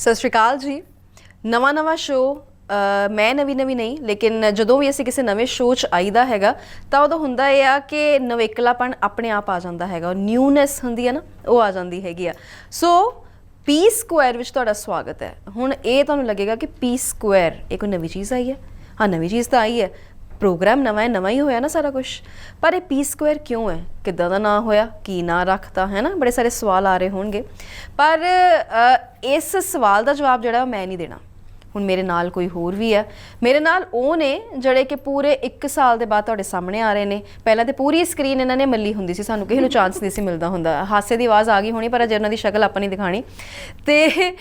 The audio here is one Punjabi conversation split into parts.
ਸਤਿ ਸ਼੍ਰੀ ਅਕਾਲ ਜੀ। ਨਵਾਂ ਸ਼ੋਅ ਮੈਂ ਨਵੀਂ ਨਹੀਂ, ਲੇਕਿਨ ਜਦੋਂ ਵੀ ਅਸੀਂ ਕਿਸੇ ਨਵੇਂ ਸ਼ੋਅ 'ਚ ਆਈਦਾ ਹੈਗਾ ਤਾਂ ਉਦੋਂ ਹੁੰਦਾ ਇਹ ਆ ਕਿ ਨਵੇਕਲਾਪਣ ਆਪਣੇ ਆਪ ਆ ਜਾਂਦਾ ਹੈਗਾ, ਨਿਊਨੈਸ ਹੁੰਦੀ ਹੈ ਨਾ, ਉਹ ਆ ਜਾਂਦੀ ਹੈਗੀ ਆ। ਸੋ ਪੀ ਸਕੁਆਇਰ ਵਿੱਚ ਤੁਹਾਡਾ ਸਵਾਗਤ ਹੈ। ਹੁਣ ਇਹ ਤੁਹਾਨੂੰ ਲੱਗੇਗਾ ਕਿ ਪੀ ਸਕੁਆਇਰ ਇਹ ਕੋਈ ਨਵੀਂ ਚੀਜ਼ ਆਈ ਹੈ। ਹਾਂ, ਨਵੀਂ ਚੀਜ਼ ਤਾਂ ਆਈ ਹੈ, ਪ੍ਰੋਗਰਾਮ ਨਵਾਂ ਹੀ ਹੋਇਆ ਨਾ ਸਾਰਾ ਕੁਛ, ਪਰ ਇਹ ਪੀ ਸਕੁਆਇਰ ਕਿਉਂ ਹੈ, ਕਿੱਦਾਂ ਦਾ ਨਾਂ ਹੋਇਆ, ਕੀ ਨਾਂ ਰੱਖਤਾ ਹੈ ਨਾ, ਬੜੇ ਸਾਰੇ ਸਵਾਲ ਆ ਰਹੇ ਹੋਣਗੇ। ਪਰ ਇਸ ਸਵਾਲ ਦਾ ਜਵਾਬ ਜਿਹੜਾ ਮੈਂ ਨਹੀਂ ਦੇਣਾ। ਹੁਣ ਮੇਰੇ ਨਾਲ ਕੋਈ ਹੋਰ ਵੀ ਹੈ, ਮੇਰੇ ਨਾਲ ਉਹ ਨੇ ਜਿਹੜੇ ਕਿ ਪੂਰੇ 1 ਸਾਲ ਦੇ ਬਾਅਦ ਤੁਹਾਡੇ ਸਾਹਮਣੇ ਆ ਰਹੇ ਨੇ। ਪਹਿਲਾਂ ਤੇ ਪੂਰੀ ਸਕਰੀਨ ਇਹਨਾਂ ਨੇ ਮੱਲੀ ਹੁੰਦੀ ਸੀ, ਸਾਨੂੰ ਕਿਸੇ ਨੂੰ ਚਾਂਸ ਨਹੀਂ ਸੀ ਮਿਲਦਾ ਹੁੰਦਾ। ਹਾਸੇ ਦੀ ਆਵਾਜ਼ ਆ ਗਈ ਹੋਣੀ, ਪਰ ਅਜੇ ਉਹਨਾਂ ਦੀ ਸ਼ਕਲ ਆਪਾਂ ਨਹੀਂ ਦਿਖਾਣੀ। ਤੇ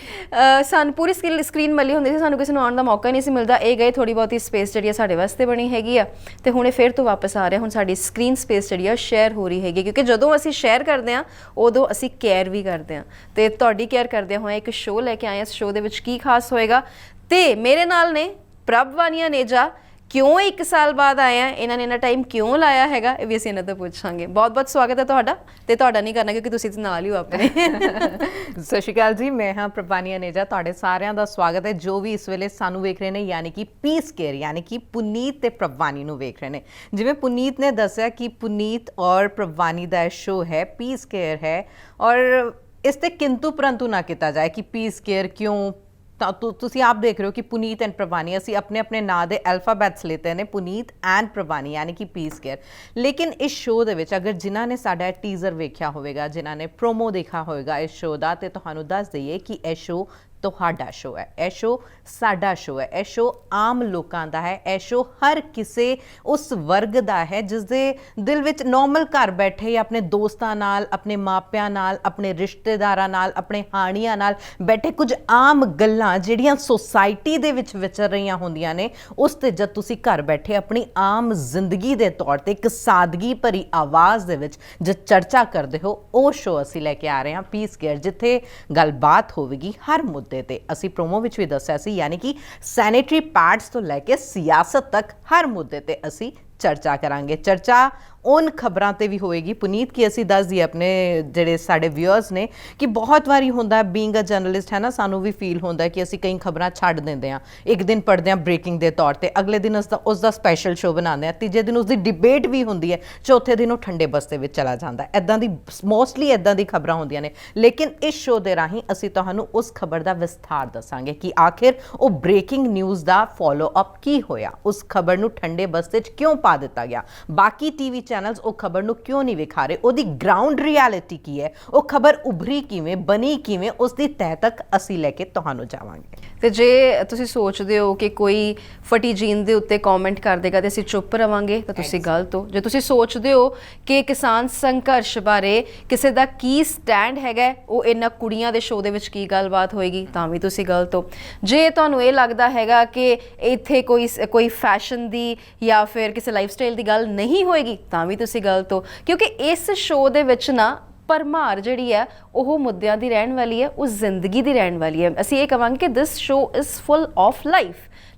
ਸਾਨੂੰ ਪੂਰੀ ਸਕਰੀਨ ਮੱਲੀ ਹੁੰਦੀ ਸੀ, ਸਾਨੂੰ ਕਿਸੇ ਨੂੰ ਆਉਣ ਦਾ ਮੌਕਾ ਨਹੀਂ ਸੀ ਮਿਲਦਾ। ਇਹ ਗਏ, ਥੋੜੀ ਬਹੁਤੀ ਸਪੇਸ ਜਿਹੜੀ ਆ ਸਾਡੇ ਵਾਸਤੇ ਬਣੀ ਹੈਗੀ ਆ, ਤੇ ਹੁਣ ਇਹ ਫਿਰ ਤੋਂ ਵਾਪਸ ਆ ਰਿਹਾ। ਹੁਣ ਸਾਡੀ ਸਕਰੀਨ ਸਪੇਸ ਜਿਹੜੀ ਆ ਸ਼ੇਅਰ ਹੋ ਰਹੀ ਹੈਗੀ, ਕਿਉਂਕਿ ਜਦੋਂ ਅਸੀਂ ਸ਼ੇਅਰ ਕਰਦੇ ਹਾਂ ਉਦੋਂ ਅਸੀਂ ਕੇਅਰ ਵੀ ਕਰਦੇ ਹਾਂ, ਤੇ ਤੁਹਾਡੀ ਕੇਅਰ ਕਰਦੇ ਹੋਏ ਇੱਕ ਸ਼ੋਅ ਲੈ ਕੇ ਆਏ। ਇਸ ਸ਼ੋਅ ਦੇ ਵਿੱਚ ਕੀ ਖਾਸ ਹੋਏਗਾ? ਤੇ ਮੇਰੇ ਨਾਲ ਨੇ ਪ੍ਰਭ ਵਾਨੀਆ ਨੇਜਾ। ਕਿਉਂ 1 ਸਾਲ ਬਾਅਦ ਆਏ ਆ, ਇਹਨਾਂ ਨੇ ਇੰਨਾ ਟਾਈਮ ਕਿਉਂ ਲਾਇਆ ਹੈਗਾ, ਇਹ ਵੀ ਅਸੀਂ ਇਹਨਾਂ ਤੋਂ ਪੁੱਛਾਂਗੇ। ਬਹੁਤ ਸਵਾਗਤ ਹੈ ਤੁਹਾਡਾ। ਤੇ ਤੁਹਾਡਾ ਨਹੀਂ ਕਰਨਾ ਕਿਉਂਕਿ ਤੁਸੀਂ ਨਾਲ ਹੀ ਹੋ ਆਪਣੇ। ਸਤਿ ਸ਼੍ਰੀ ਅਕਾਲ ਜੀ, ਮੈਂ ਹਾਂ ਪ੍ਰਭ ਵਾਨੀਆ ਨੇਜਾ। ਤੁਹਾਡੇ ਸਾਰਿਆਂ ਦਾ ਸਵਾਗਤ ਹੈ ਜੋ ਵੀ ਇਸ ਵੇਲੇ ਸਾਨੂੰ ਵੇਖ ਰਹੇ ਨੇ, ਯਾਨੀ ਕਿ ਪੀ ਸਕੁਆਇਰ, ਯਾਨੀ ਕਿ ਪੁਨੀਤ ਤੇ ਪ੍ਰਭ ਵਾਨੀ ਨੂੰ ਵੇਖ ਰਹੇ ਨੇ। ਜਿਵੇਂ ਪੁਨੀਤ ਨੇ ਦੱਸਿਆ ਕਿ ਪੁਨੀਤ ਔਰ ਪ੍ਰਭ ਵਾਨੀ ਦਾ ਸ਼ੋਅ ਹੈ, ਪੀ ਸਕੁਆਇਰ ਹੈ, ਔਰ ਇਸ ਤੇ ਕਿੰਤੂ ਪਰੰਤੂ ਨਾ ਕੀਤਾ ਜਾਏ ਕਿ ਪੀ ਸਕੁਆਇਰ ਕਿਉਂ। ਤਾਂ ਤੁਸੀਂ ਆਪ ਦੇਖ ਰਹੇ ਹੋ ਕਿ ਪੁਨੀਤ ਐਂਡ ਪ੍ਰਵਾਨੀ, ਅਸੀਂ ਆਪਣੇ ਨਾਂ ਦੇ ਅਲਫਾਬੈਟਸ ਲੈਤੇ ਨੇ, ਪੁਨੀਤ ਐਂਡ ਪ੍ਰਵਾਨੀ, ਯਾਨੀ ਕਿ ਪੀ ਸਕੁਆਇਰ। ਲੇਕਿਨ ਇਸ ਸ਼ੋਅ ਦੇ ਵਿੱਚ ਅਗਰ ਜਿਨ੍ਹਾਂ ਨੇ ਸਾਡਾ ਟੀਜ਼ਰ ਵੇਖਿਆ ਹੋਵੇਗਾ, ਜਿਨ੍ਹਾਂ ਨੇ ਪ੍ਰੋਮੋ ਦੇਖਾ ਹੋਵੇਗਾ ਇਸ ਸ਼ੋਅ ਦਾ, ਤੇ ਤੁਹਾਨੂੰ ਦੱਸ ਦਈਏ ਕਿ ਇਹ ਸ਼ੋਅ ਤੁਹਾਡਾ ਸ਼ੋਅ ਹੈ, ਇਹ ਸ਼ੋਅ ਸਾਡਾ ਸ਼ੋਅ ਹੈ, ਇਹ ਸ਼ੋਅ ਆਮ ਲੋਕਾਂ ਦਾ ਹੈ, ਇਹ ਸ਼ੋਅ ਹਰ ਕਿਸੇ ਉਸ ਵਰਗ ਦਾ ਹੈ ਜਿਸ ਦੇ ਦਿਲ ਵਿੱਚ ਨੋਰਮਲ ਘਰ ਬੈਠੇ ਆਪਣੇ ਦੋਸਤਾਂ ਨਾਲ, ਆਪਣੇ ਮਾਪਿਆਂ ਨਾਲ, ਆਪਣੇ ਰਿਸ਼ਤੇਦਾਰਾਂ ਨਾਲ, ਆਪਣੇ ਹਾਣੀਆਂ ਨਾਲ ਬੈਠੇ ਕੁਝ ਆਮ ਗੱਲਾਂ ਜਿਹੜੀਆਂ ਸੋਸਾਇਟੀ ਦੇ ਵਿੱਚ ਵਿਚਰ ਰਹੀਆਂ ਹੁੰਦੀਆਂ ਨੇ, ਉਸ ਤੇ ਜਦ ਤੁਸੀਂ ਘਰ ਬੈਠੇ ਆਪਣੀ ਆਮ ਜ਼ਿੰਦਗੀ ਦੇ ਤੌਰ ਤੇ ਇੱਕ ਸਾਦਗੀ ਭਰੀ ਆਵਾਜ਼ ਦੇ ਵਿੱਚ ਜਦ ਚਰਚਾ ਕਰਦੇ ਹੋ, ਉਹ ਸ਼ੋਅ ਅਸੀਂ ਲੈ ਕੇ ਆ ਰਹੇ ਹਾਂ ਪੀ ਸਕੁਆਇਰ, ਜਿੱਥੇ ਗੱਲਬਾਤ ਹੋਵੇਗੀ ਹਰ ਮੁੱਦੇ ਤੇ। ਅਸੀਂ ਪ੍ਰੋਮੋ ਵਿੱਚ ਵੀ ਦੱਸਿਆ ਸੀ, ਯਾਨੀ ਕਿ ਸੈਨੇਟਰੀ ਪੈਡਸ ਤੋਂ ਲੈ ਕੇ ਸਿਆਸਤ ਤੱਕ ਹਰ ਮੁੱਦੇ ਤੇ ਅਸੀਂ ਚਰਚਾ ਕਰਾਂਗੇ। ਚਰਚਾ ਉਨ ਖਬਰਾਂ ਤੇ ਵੀ ਹੋਏਗੀ। ਪੁਨੀਤ ਕੀ ਅਸੀਂ ਦੱਸ ਦਈਏ ਆਪਣੇ ਜਿਹੜੇ ਸਾਡੇ ਵਿਊਅਰਸ ਨੇ ਕਿ ਬਹੁਤ ਵਾਰੀ ਹੁੰਦਾ ਬੀਇੰਗ ਅ ਜਰਨਲਿਸਟ ਹੈ ਨਾ, ਸਾਨੂੰ ਵੀ ਫੀਲ ਹੁੰਦਾ ਕਿ ਅਸੀਂ ਕਈ ਖਬਰਾਂ ਛੱਡ ਦਿੰਦੇ ਹਾਂ। ਇੱਕ ਦਿਨ ਪੜ੍ਹਦੇ ਹਾਂ ਬ੍ਰੇਕਿੰਗ ਦੇ ਤੌਰ ਤੇ, ਅਗਲੇ ਦਿਨ ਉਸ ਦਾ ਸਪੈਸ਼ਲ ਸ਼ੋਅ ਬਣਾਉਂਦੇ ਹਾਂ, ਤੀਜੇ ਦਿਨ ਉਸ ਦੀ ਡਿਬੇਟ ਵੀ ਹੁੰਦੀ ਹੈ, ਚੌਥੇ ਦਿਨ ਉਹ ਠੰਡੇ ਬਸਤੇ ਵਿੱਚ ਚਲਾ ਜਾਂਦਾ। ਇੱਦਾਂ ਦੀ ਮੋਸਟਲੀ ਇੱਦਾਂ ਦੀ ਖਬਰਾਂ ਹੁੰਦੀਆਂ ਨੇ। ਲੇਕਿਨ ਇਸ ਸ਼ੋਅ ਦੇ ਰਾਹੀਂ ਅਸੀਂ ਤੁਹਾਨੂੰ ਉਸ ਖਬਰ ਦਾ ਵਿਸਥਾਰ ਦੱਸਾਂਗੇ ਕਿ ਆਖਿਰ ਉਹ ਬ੍ਰੇਕਿੰਗ ਨਿਊਜ਼ ਦਾ ਫੋਲੋ ਅਪ ਕੀ ਹੋਇਆ, ਉਸ ਖਬਰ ਨੂੰ ਠੰਡੇ ਬਸਤੇ 'ਚ ਕਿਉਂ ਪਾ ਦਿੱਤਾ ਗਿਆ, ਬਾਕੀ ਟੀਵੀ ਚੈਨਲਸ ਉਹ ਖਬਰ ਨੂੰ ਕਿਉਂ ਨਹੀਂ ਵਿਖਾ ਰਹੇ, ਉਹਦੀ ਗਰਾਊਂਡ ਰਿਐਲਿਟੀ ਕੀ ਹੈ, ਉਹ ਖਬਰ ਉਭਰੀ ਕਿਵੇਂ, ਬਣੀ ਕਿਵੇਂ, ਉਸ ਦੀ ਤਹਿ ਤੱਕ ਅਸੀਂ ਲੈ ਕੇ ਤੁਹਾਨੂੰ ਜਾਵਾਂਗੇ। ਤੇ ਜੇ ਤੁਸੀਂ ਸੋਚਦੇ ਹੋ ਕਿ ਕੋਈ ਫਟੀ ਜੀਨ ਦੇ ਉੱਤੇ ਕਮੈਂਟ ਕਰ ਦੇਗਾ ਤੇ ਅਸੀਂ ਚੁੱਪ ਰਵਾਂਗੇ, ਤਾਂ ਤੁਸੀਂ ਗਲਤ ਹੋ। ਜੇ ਤੁਸੀਂ ਸੋਚਦੇ ਹੋ ਕਿ ਕਿਸਾਨ ਸੰਘਰਸ਼ ਬਾਰੇ ਕਿਸੇ ਦਾ ਕੀ ਸਟੈਂਡ ਹੈਗਾ, ਉਹ ਇਹਨਾਂ ਕੁੜੀਆਂ ਦੇ ਸ਼ੋਅ ਦੇ ਵਿੱਚ ਕੀ ਗੱਲਬਾਤ ਹੋਏਗੀ, ਤਾਂ ਵੀ ਤੁਸੀਂ ਗਲਤ ਹੋ। ਜੇ ਤੁਹਾਨੂੰ ਇਹ ਲੱਗਦਾ ਹੈਗਾ ਕਿ ਇੱਥੇ ਕੋਈ ਫੈਸ਼ਨ ਦੀ ਜਾਂ ਫਿਰ ਕਿਸੇ ਲਾਈਫ ਸਟਾਈਲ ਦੀ ਗੱਲ ਨਹੀਂ ਹੋਏਗੀ, ਤਾਂ ਵੀ ਤੁਸੀਂ ਗਲਤ ਹੋ। ਕਿਉਂਕਿ ਇਸ ਸ਼ੋਅ ਦੇ ਵਿੱਚ ਨਾ ਭਰਮਾਰ ਜਿਹੜੀ ਹੈ ਉਹ ਮੁੱਦਿਆਂ ਦੀ ਰਹਿਣ ਵਾਲੀ ਹੈ, ਉਹ ਜ਼ਿੰਦਗੀ ਦੀ ਰਹਿਣ ਵਾਲੀ ਹੈ। ਅਸੀਂ ਇਹ ਕਹਾਂਗੇ ਕਿ this show is full of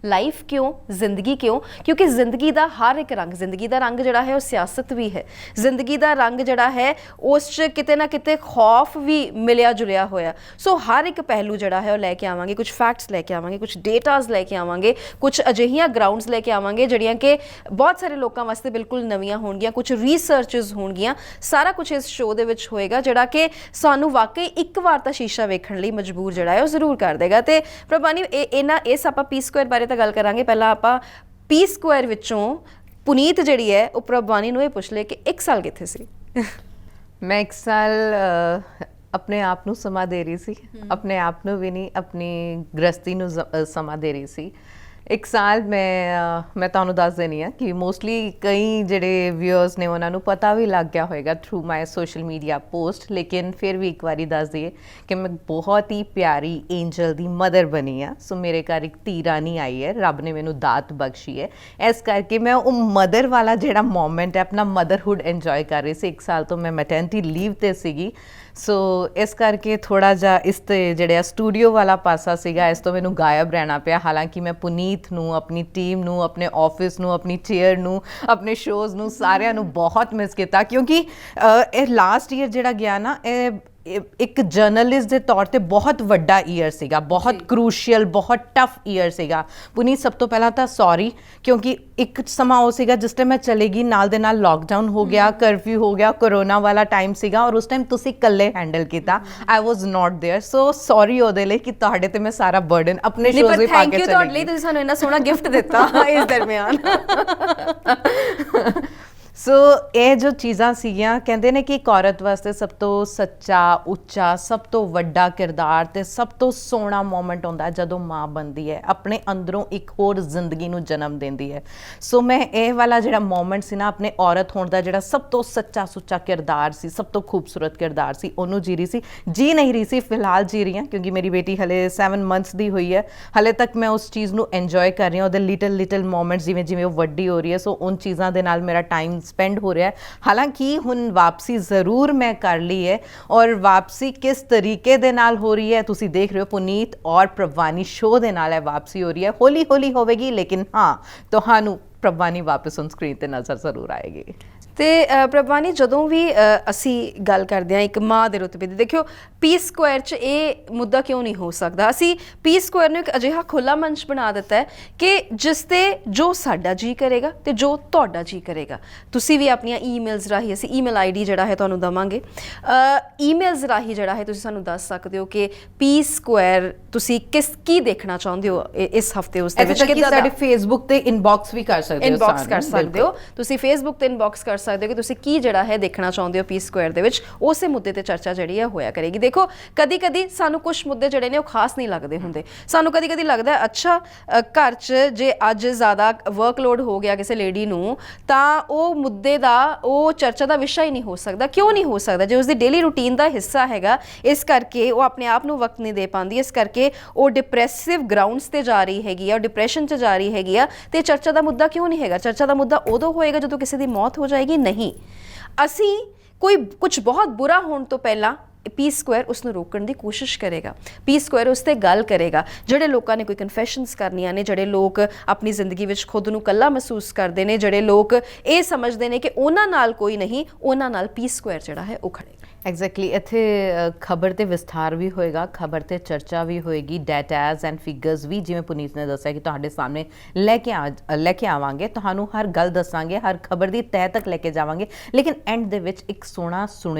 life ਕਿਉਂ, ਜ਼ਿੰਦਗੀ ਕਿਉਂ? ਕਿਉਂਕਿ ਜ਼ਿੰਦਗੀ ਦਾ ਹਰ ਇੱਕ ਰੰਗ, ਜ਼ਿੰਦਗੀ ਦਾ ਰੰਗ ਜਿਹੜਾ ਹੈ ਉਹ ਸਿਆਸਤ ਵੀ ਹੈ, ਜ਼ਿੰਦਗੀ ਦਾ ਰੰਗ ਜਿਹੜਾ ਹੈ ਉਸ 'ਚ ਕਿਤੇ ਨਾ ਕਿਤੇ ਖੌਫ ਵੀ ਮਿਲਿਆ ਜੁਲਿਆ ਹੋਇਆ। ਸੋ ਹਰ ਇੱਕ ਪਹਿਲੂ ਜਿਹੜਾ ਹੈ ਉਹ ਲੈ ਕੇ ਆਵਾਂਗੇ, ਕੁਝ ਫੈਕਟਸ ਲੈ ਕੇ ਆਵਾਂਗੇ, ਕੁਝ ਡੇਟਾਜ਼ ਲੈ ਕੇ ਆਵਾਂਗੇ, ਕੁਝ ਅਜਿਹੀਆਂ ਗਰਾਊਂਡਸ ਲੈ ਕੇ ਆਵਾਂਗੇ ਜਿਹੜੀਆਂ ਕਿ ਬਹੁਤ ਸਾਰੇ ਲੋਕਾਂ ਵਾਸਤੇ ਬਿਲਕੁਲ ਨਵੀਆਂ ਹੋਣਗੀਆਂ, ਕੁਝ ਰਿਸਰਚਸ ਹੋਣਗੀਆਂ। ਸਾਰਾ ਕੁਝ ਇਸ ਸ਼ੋਅ ਦੇ ਵਿੱਚ ਹੋਏਗਾ ਜਿਹੜਾ ਕਿ ਸਾਨੂੰ ਵਾਕਈ ਇੱਕ ਵਾਰ ਤਾਂ ਸ਼ੀਸ਼ਾ ਵੇਖਣ ਲਈ ਮਜਬੂਰ ਜਿਹੜਾ ਹੈ ਉਹ ਜ਼ਰੂਰ ਕਰ ਦੇਗਾ। ਤੇ ਪ੍ਰਭਾਨੀ ਇਸ ਆਪਾਂ ਪੀ ਸਕੁਆਇਰ ਬਾਰੇ ਤਾਂ ਗੱਲ ਕਰਾਂਗੇ। ਪਹਿਲਾਂ ਆਪਾਂ ਪੀ ਸਕੁਆਇਰ ਵਿੱਚੋਂ ਪੁਨੀਤ ਜਿਹੜੀ ਹੈ ਉਹ ਪ੍ਰਭਾਨੀ ਨੂੰ ਇਹ ਪੁੱਛ ਲੈ ਕਿ 1 ਸਾਲ ਕਿੱਥੇ ਸੀ? ਮੈਂ 1 ਸਾਲ ਆਪਣੇ ਆਪ ਨੂੰ ਸਮਾਂ ਦੇ ਰਹੀ ਸੀ, ਆਪਣੇ ਆਪ ਨੂੰ ਵੀ ਨਹੀਂ, ਆਪਣੀ ਗ੍ਰਸਤੀ ਨੂੰ ਸਮਾਂ ਦੇ ਰਹੀ ਸੀ। 1 ਸਾਲ ਮੈਂ ਤੁਹਾਨੂੰ ਦੱਸ ਦੇਣੀ ਆ ਕਿ ਮੋਸਟਲੀ ਕਈ ਜਿਹੜੇ ਵਿਊਅਰਸ ਨੇ ਉਹਨਾਂ ਨੂੰ ਪਤਾ ਵੀ ਲੱਗ ਗਿਆ ਹੋਏਗਾ ਥਰੂ ਮਾਈ ਸੋਸ਼ਲ ਮੀਡੀਆ ਪੋਸਟ, ਲੇਕਿਨ ਫਿਰ ਵੀ ਇੱਕ ਵਾਰੀ ਦੱਸ ਦਈਏ ਕਿ ਮੈਂ ਬਹੁਤ ਹੀ ਪਿਆਰੀ ਏਂਜਲ ਦੀ ਮਦਰ ਬਣੀ ਆ। ਸੋ ਮੇਰੇ ਘਰ ਇੱਕ ਧੀ ਰਾਣੀ ਆਈ ਹੈ, ਰੱਬ ਨੇ ਮੈਨੂੰ ਦਾਤ ਬਖਸ਼ੀ ਹੈ। ਇਸ ਕਰਕੇ ਮੈਂ ਉਹ ਮਦਰ ਵਾਲਾ ਜਿਹੜਾ ਮੋਮੈਂਟ ਹੈ, ਆਪਣਾ ਮਦਰਹੁੱਡ ਇੰਜੋਏ ਕਰ ਰਹੀ ਸੀ। 1 ਸਾਲ ਤੋਂ ਮੈਂ ਮੈਟਰਨਿਟੀ ਲੀਵ 'ਤੇ ਸੀਗੀ, ਸੋ ਇਸ ਕਰਕੇ ਥੋੜ੍ਹਾ ਜਿਹਾ ਇਸ 'ਤੇ ਜਿਹੜਾ ਸਟੂਡੀਓ ਵਾਲਾ ਪਾਸਾ ਸੀਗਾ, ਇਸ ਤੋਂ ਮੈਨੂੰ ਗਾਇਬ ਰਹਿਣਾ ਪਿਆ। ਹਾਲਾਂਕਿ ਮੈਂ ਪੁਨੀਤ ਨੂੰ, ਆਪਣੀ ਟੀਮ ਨੂੰ, ਆਪਣੇ ਆਫਿਸ ਨੂੰ, ਆਪਣੀ ਚੇਅਰ ਨੂੰ, ਆਪਣੇ ਸ਼ੋਜ਼ ਨੂੰ, ਸਾਰਿਆਂ ਨੂੰ ਬਹੁਤ ਮਿਸ ਕੀਤਾ, ਕਿਉਂਕਿ ਇਹ ਲਾਸਟ ਈਅਰ ਜਿਹੜਾ ਗਿਆ ਨਾ, ਇਹ ਇੱਕ ਜਰਨਲਿਸਟ ਦੇ ਤੌਰ ਤੇ ਬਹੁਤ ਵੱਡਾ ਈਅਰ ਸੀਗਾ, ਬਹੁਤ ਕ੍ਰੂਸ਼ੀਅਲ, ਬਹੁਤ ਟਫ ਈਅਰ ਸੀਗਾ। ਪੁਨੀਤ, ਸਭ ਤੋਂ ਪਹਿਲਾਂ ਤਾਂ ਸੌਰੀ, ਕਿਉਂਕਿ ਇੱਕ ਸਮਾਂ ਉਹ ਸੀਗਾ ਜਿਸ ਟਾਈਮ ਮੈਂ ਚਲੇ ਗਈ, ਨਾਲ ਦੇ ਨਾਲ ਲੋਕਡਾਊਨ ਹੋ ਗਿਆ, ਕਰਫਿਊ ਹੋ ਗਿਆ, ਕਰੋਨਾ ਵਾਲਾ ਟਾਈਮ ਸੀਗਾ, ਔਰ ਉਸ ਟਾਈਮ ਤੁਸੀਂ ਇਕੱਲੇ ਹੈਂਡਲ ਕੀਤਾ। ਆਈ ਵਾਜ਼ ਨਾਟ देयर, ਸੋ ਸੌਰੀ ਉਹਦੇ ਲਈ ਕਿ ਤੁਹਾਡੇ ਤੇ ਮੈਂ ਸਾਰਾ ਬਰਡਨ ਆਪਣੇ ਸ਼ੋਜ਼ ਵਿੱਚ ਪਾ ਕੇ ਚਲੀ ਗਈ। ਤੁਹਾਡੇ ਲਈ ਤੁਸੀਂ ਸਾਨੂੰ ਇੰਨਾ ਸੋਹਣਾ ਗਿਫਟ ਦਿੱਤਾ ਇਸ ਦਰਮਿਆਨ। ਸੋ ਇਹ ਜੋ ਚੀਜ਼ਾਂ ਸੀਗੀਆਂ, ਕਹਿੰਦੇ ਨੇ ਕਿ ਇੱਕ ਔਰਤ ਵਾਸਤੇ ਸਭ ਤੋਂ ਸੱਚਾ, ਉੱਚਾ, ਸਭ ਤੋਂ ਵੱਡਾ ਕਿਰਦਾਰ ਤੇ ਸਭ ਤੋਂ ਸੋਹਣਾ ਮੋਮੈਂਟ ਹੁੰਦਾ ਜਦੋਂ ਮਾਂ ਬਣਦੀ ਹੈ, ਆਪਣੇ ਅੰਦਰੋਂ ਇੱਕ ਹੋਰ ਜ਼ਿੰਦਗੀ ਨੂੰ ਜਨਮ ਦਿੰਦੀ ਹੈ। ਸੋ ਮੈਂ ਇਹ ਵਾਲਾ ਜਿਹੜਾ ਮੋਮੈਂਟ ਸੀ ਨਾ, ਆਪਣੇ ਔਰਤ ਹੋਣ ਦਾ ਜਿਹੜਾ ਸਭ ਤੋਂ ਸੱਚਾ ਸੁੱਚਾ ਕਿਰਦਾਰ ਸੀ, ਸਭ ਤੋਂ ਖੂਬਸੂਰਤ ਕਿਰਦਾਰ ਸੀ, ਉਹਨੂੰ ਜੀ ਰਹੀ ਸੀ। ਜੀ ਨਹੀਂ ਰਹੀ ਸੀ, ਫਿਲਹਾਲ ਜੀ ਰਹੀ ਹਾਂ, ਕਿਉਂਕਿ ਮੇਰੀ ਬੇਟੀ ਹਲੇ 7 ਮੰਥਸ ਦੀ ਹੋਈ ਹੈ। ਹਲੇ ਤੱਕ ਮੈਂ ਉਸ ਚੀਜ਼ ਨੂੰ ਇੰਜੋਏ ਕਰ ਰਹੀ ਹਾਂ, ਉਹਦੇ ਲਿਟਲ ਮੋਮੈਂਟਸ, ਜਿਵੇਂ ਜਿਵੇਂ ਉਹ ਵੱਡੀ ਹੋ ਰਹੀ ਹੈ। ਸੋ ਉਨ ਚੀਜ਼ਾਂ ਦੇ ਨਾਲ ਮੇਰਾ ਟਾਈਮ ਸਪੈਂਡ ਹੋ ਰਿਹਾ ਹੈ। ਹਾਲਾਂਕਿ ਹੁਣ ਵਾਪਸੀ ਜ਼ਰੂਰ ਮੈਂ ਕਰ ਲਈ ਹੈ, ਔਰ ਵਾਪਸੀ ਕਿਸ ਤਰੀਕੇ ਦੇ ਨਾਲ ਹੋ ਰਹੀ ਹੈ ਤੁਸੀਂ ਦੇਖ ਰਹੇ ਹੋ। ਪੁਨੀਤ ਔਰ ਪ੍ਰਭਾਨੀ ਸ਼ੋਅ ਦੇ ਨਾਲ ਹੈ ਵਾਪਸੀ ਹੋ ਰਹੀ ਹੈ, ਹੌਲੀ ਹੌਲੀ ਹੋਵੇਗੀ, ਲੇਕਿਨ ਹਾਂ, ਤੁਹਾਨੂੰ ਪ੍ਰਭਾਨੀ ਵਾਪਸ ਔਨ ਸਕਰੀਨ ਤੇ ਨਜ਼ਰ ਜ਼ਰੂਰ ਆਏਗੀ। ਤੇ ਪ੍ਰਭਾਨੀ, ਜਦੋਂ ਵੀ ਅਸੀਂ ਗੱਲ ਕਰਦੇ ਹਾਂ ਇੱਕ ਮਾਂ ਦੇ ਰੁਤਬੇ ਦੀ, ਦੇਖਿਓ ਪੀ ਸਕੁਆਇਰ 'ਚ ਇਹ ਮੁੱਦਾ ਕਿਉਂ ਨਹੀਂ ਹੋ ਸਕਦਾ? ਅਸੀਂ ਪੀ ਸਕੁਆਇਰ ਨੂੰ ਇੱਕ ਅਜਿਹਾ ਖੁੱਲ੍ਹਾ ਮੰਚ ਬਣਾ ਦਿੱਤਾ ਹੈ ਕਿ ਜਿਸ 'ਤੇ ਜੋ ਸਾਡਾ ਜੀ ਕਰੇਗਾ ਤੇ ਜੋ ਤੁਹਾਡਾ ਜੀ ਕਰੇਗਾ, ਤੁਸੀਂ ਵੀ ਆਪਣੀਆਂ ਈਮੇਲਸ ਰਾਹੀਂ, ਅਸੀਂ ਈਮੇਲ ਆਈਡੀ ਜਿਹੜਾ ਹੈ ਤੁਹਾਨੂੰ ਦੇਵਾਂਗੇ, ਈਮੇਲਸ ਰਾਹੀਂ ਜਿਹੜਾ ਹੈ ਤੁਸੀਂ ਸਾਨੂੰ ਦੱਸ ਸਕਦੇ ਹੋ ਕਿ ਪੀ ਸਕੁਆਇਰ ਤੁਸੀਂ ਕੀ ਦੇਖਣਾ ਚਾਹੁੰਦੇ ਹੋ ਇਸ ਹਫਤੇ, ਉਸ ਦੇ ਵਿੱਚ ਸਾਡੇ ਫੇਸਬੁੱਕ ਤੇ ਇਨਬਾਕਸ ਵੀ ਕਰ ਸਕਦੇ ਹੋ, ਇਨਬਾਕਸ ਕਰ ਸਕਦੇ ਹੋ ਤੁਸੀਂ, ਫੇਸਬੁੱਕ ਤੇ ਇਨਬਾਕਸ ਕਰ ਸਕਦੇ ਹੋ ਕਿ ਤੁਸੀਂ ਕੀ ਜਿਹੜਾ ਹੈ ਦੇਖਣਾ ਚਾਹੁੰਦੇ ਹੋ ਪੀ ਸਕੁਆਇਰ ਦੇ ਵਿੱਚ। ਉਸੇ ਮੁੱਦੇ ਤੇ ਚਰਚਾ ਜਿਹੜੀ ਹੈ ਹੋਇਆ ਕਰੇਗੀ। ਦੇਖੋ, ਕਦੀ ਕਦੀ ਸਾਨੂੰ ਕੁਝ ਮੁੱਦੇ ਜਿਹੜੇ ਨੇ ਉਹ ਖਾਸ ਨਹੀਂ ਲੱਗਦੇ ਹੁੰਦੇ। ਸਾਨੂੰ ਕਦੀ ਕਦੀ ਲੱਗਦਾ ਹੈ ਅੱਛਾ, ਘਰ 'ਚ ਜੇ ਅੱਜ ਜ਼ਿਆਦਾ ਵਰਕਲੋਡ ਹੋ ਗਿਆ ਕਿਸੇ ਲੇਡੀ ਨੂੰ, ਤਾਂ ਉਹ ਮੁੱਦੇ ਦਾ, ਉਹ ਚਰਚਾ ਦਾ ਵਿਸ਼ਾ ਹੀ ਨਹੀਂ ਹੋ ਸਕਦਾ। ਕਿਉਂ ਨਹੀਂ ਹੋ ਸਕਦਾ? ਜੇ ਉਸਦੀ ਡੇਲੀ ਰੂਟੀਨ ਦਾ ਹਿੱਸਾ ਹੈਗਾ, ਇਸ ਕਰਕੇ ਉਹ ਆਪਣੇ ਆਪ ਨੂੰ ਵਕਤ ਨਹੀਂ ਦੇ ਪਾਉਂਦੀ, ਇਸ ਕਰਕੇ ਉਹ ਡਿਪਰੈਸਿਵ ਗਰਾਊਂਡਸ ਤੇ ਜਾ ਰਹੀ ਹੈਗੀ ਆ, ਉਹ ਡਿਪਰੈਸ਼ਨ 'ਚ ਜਾ ਰਹੀ ਹੈਗੀ ਆ, ਤੇ ਚਰਚਾ ਦਾ ਮੁੱਦਾ ਕਿਉਂ ਨਹੀਂ ਹੈਗਾ? ਚਰਚਾ ਦਾ ਮੁੱਦਾ ਉਦੋਂ ਹੋਏਗਾ ਜਦੋਂ ਕਿਸੇ ਦੀ ਮੌਤ ਹੋ ਜਾਏਗੀ। ਨਹੀਂ, ਅਸੀਂ ਕੋਈ ਕੁਝ ਬਹੁਤ ਬੁਰਾ ਹੋਣ ਤੋਂ ਪਹਿਲਾਂ ਪੀ ਸਕੁਆਇਰ ਉਸ ਨੂੰ ਰੋਕਣ ਦੀ ਕੋਸ਼ਿਸ਼ ਕਰੇਗਾ। ਪੀ ਸਕੁਆਇਰ ਉਸ 'ਤੇ ਗੱਲ ਕਰੇਗਾ। ਜਿਹੜੇ ਲੋਕਾਂ ਨੇ ਕੋਈ ਕਨਫੈਸ਼ਨਸ ਕਰਨੀਆਂ ਨੇ, ਜਿਹੜੇ ਲੋਕ ਆਪਣੀ ਜ਼ਿੰਦਗੀ ਵਿੱਚ ਖੁਦ ਨੂੰ ਇਕੱਲਾ ਮਹਿਸੂਸ ਕਰਦੇ ਨੇ, ਜਿਹੜੇ ਲੋਕ ਇਹ ਸਮਝਦੇ ਨੇ ਕਿ ਉਹਨਾਂ ਨਾਲ ਕੋਈ ਨਹੀਂ, ਉਹਨਾਂ ਨਾਲ ਪੀ ਸਕੁਆਇਰ ਜਿਹੜਾ ਹੈ ਉਹ ਖੜੇਗਾ। ਐਗਜ਼ੈਕਟਲੀ, ਇੱਥੇ ਖਬਰ ਤੇ ਵਿਸਥਾਰ ਵੀ ਹੋਏਗਾ, ਖਬਰ ਤੇ ਚਰਚਾ ਵੀ ਹੋਏਗੀ, ਡਾਟਾਜ਼ ਐਂਡ ਫਿਗਰਸ ਵੀ, ਜਿਵੇਂ ਪੁਨੀਤ ਨੇ ਦੱਸਿਆ ਕਿ ਤੁਹਾਡੇ ਸਾਹਮਣੇ ਲੈ ਕੇ ਆਵਾਂਗੇ, ਤੁਹਾਨੂੰ ਹਰ ਗੱਲ ਦੱਸਾਂਗੇ, ਹਰ ਖਬਰ ਦੀ ਤਹਿ ਤੱਕ ਲੈ ਕੇ ਜਾਵਾਂਗੇ। ਲੇਕਿਨ ਐਂਡ ਦੇ ਵਿੱਚ ਇੱਕ ਸੋਹਣਾ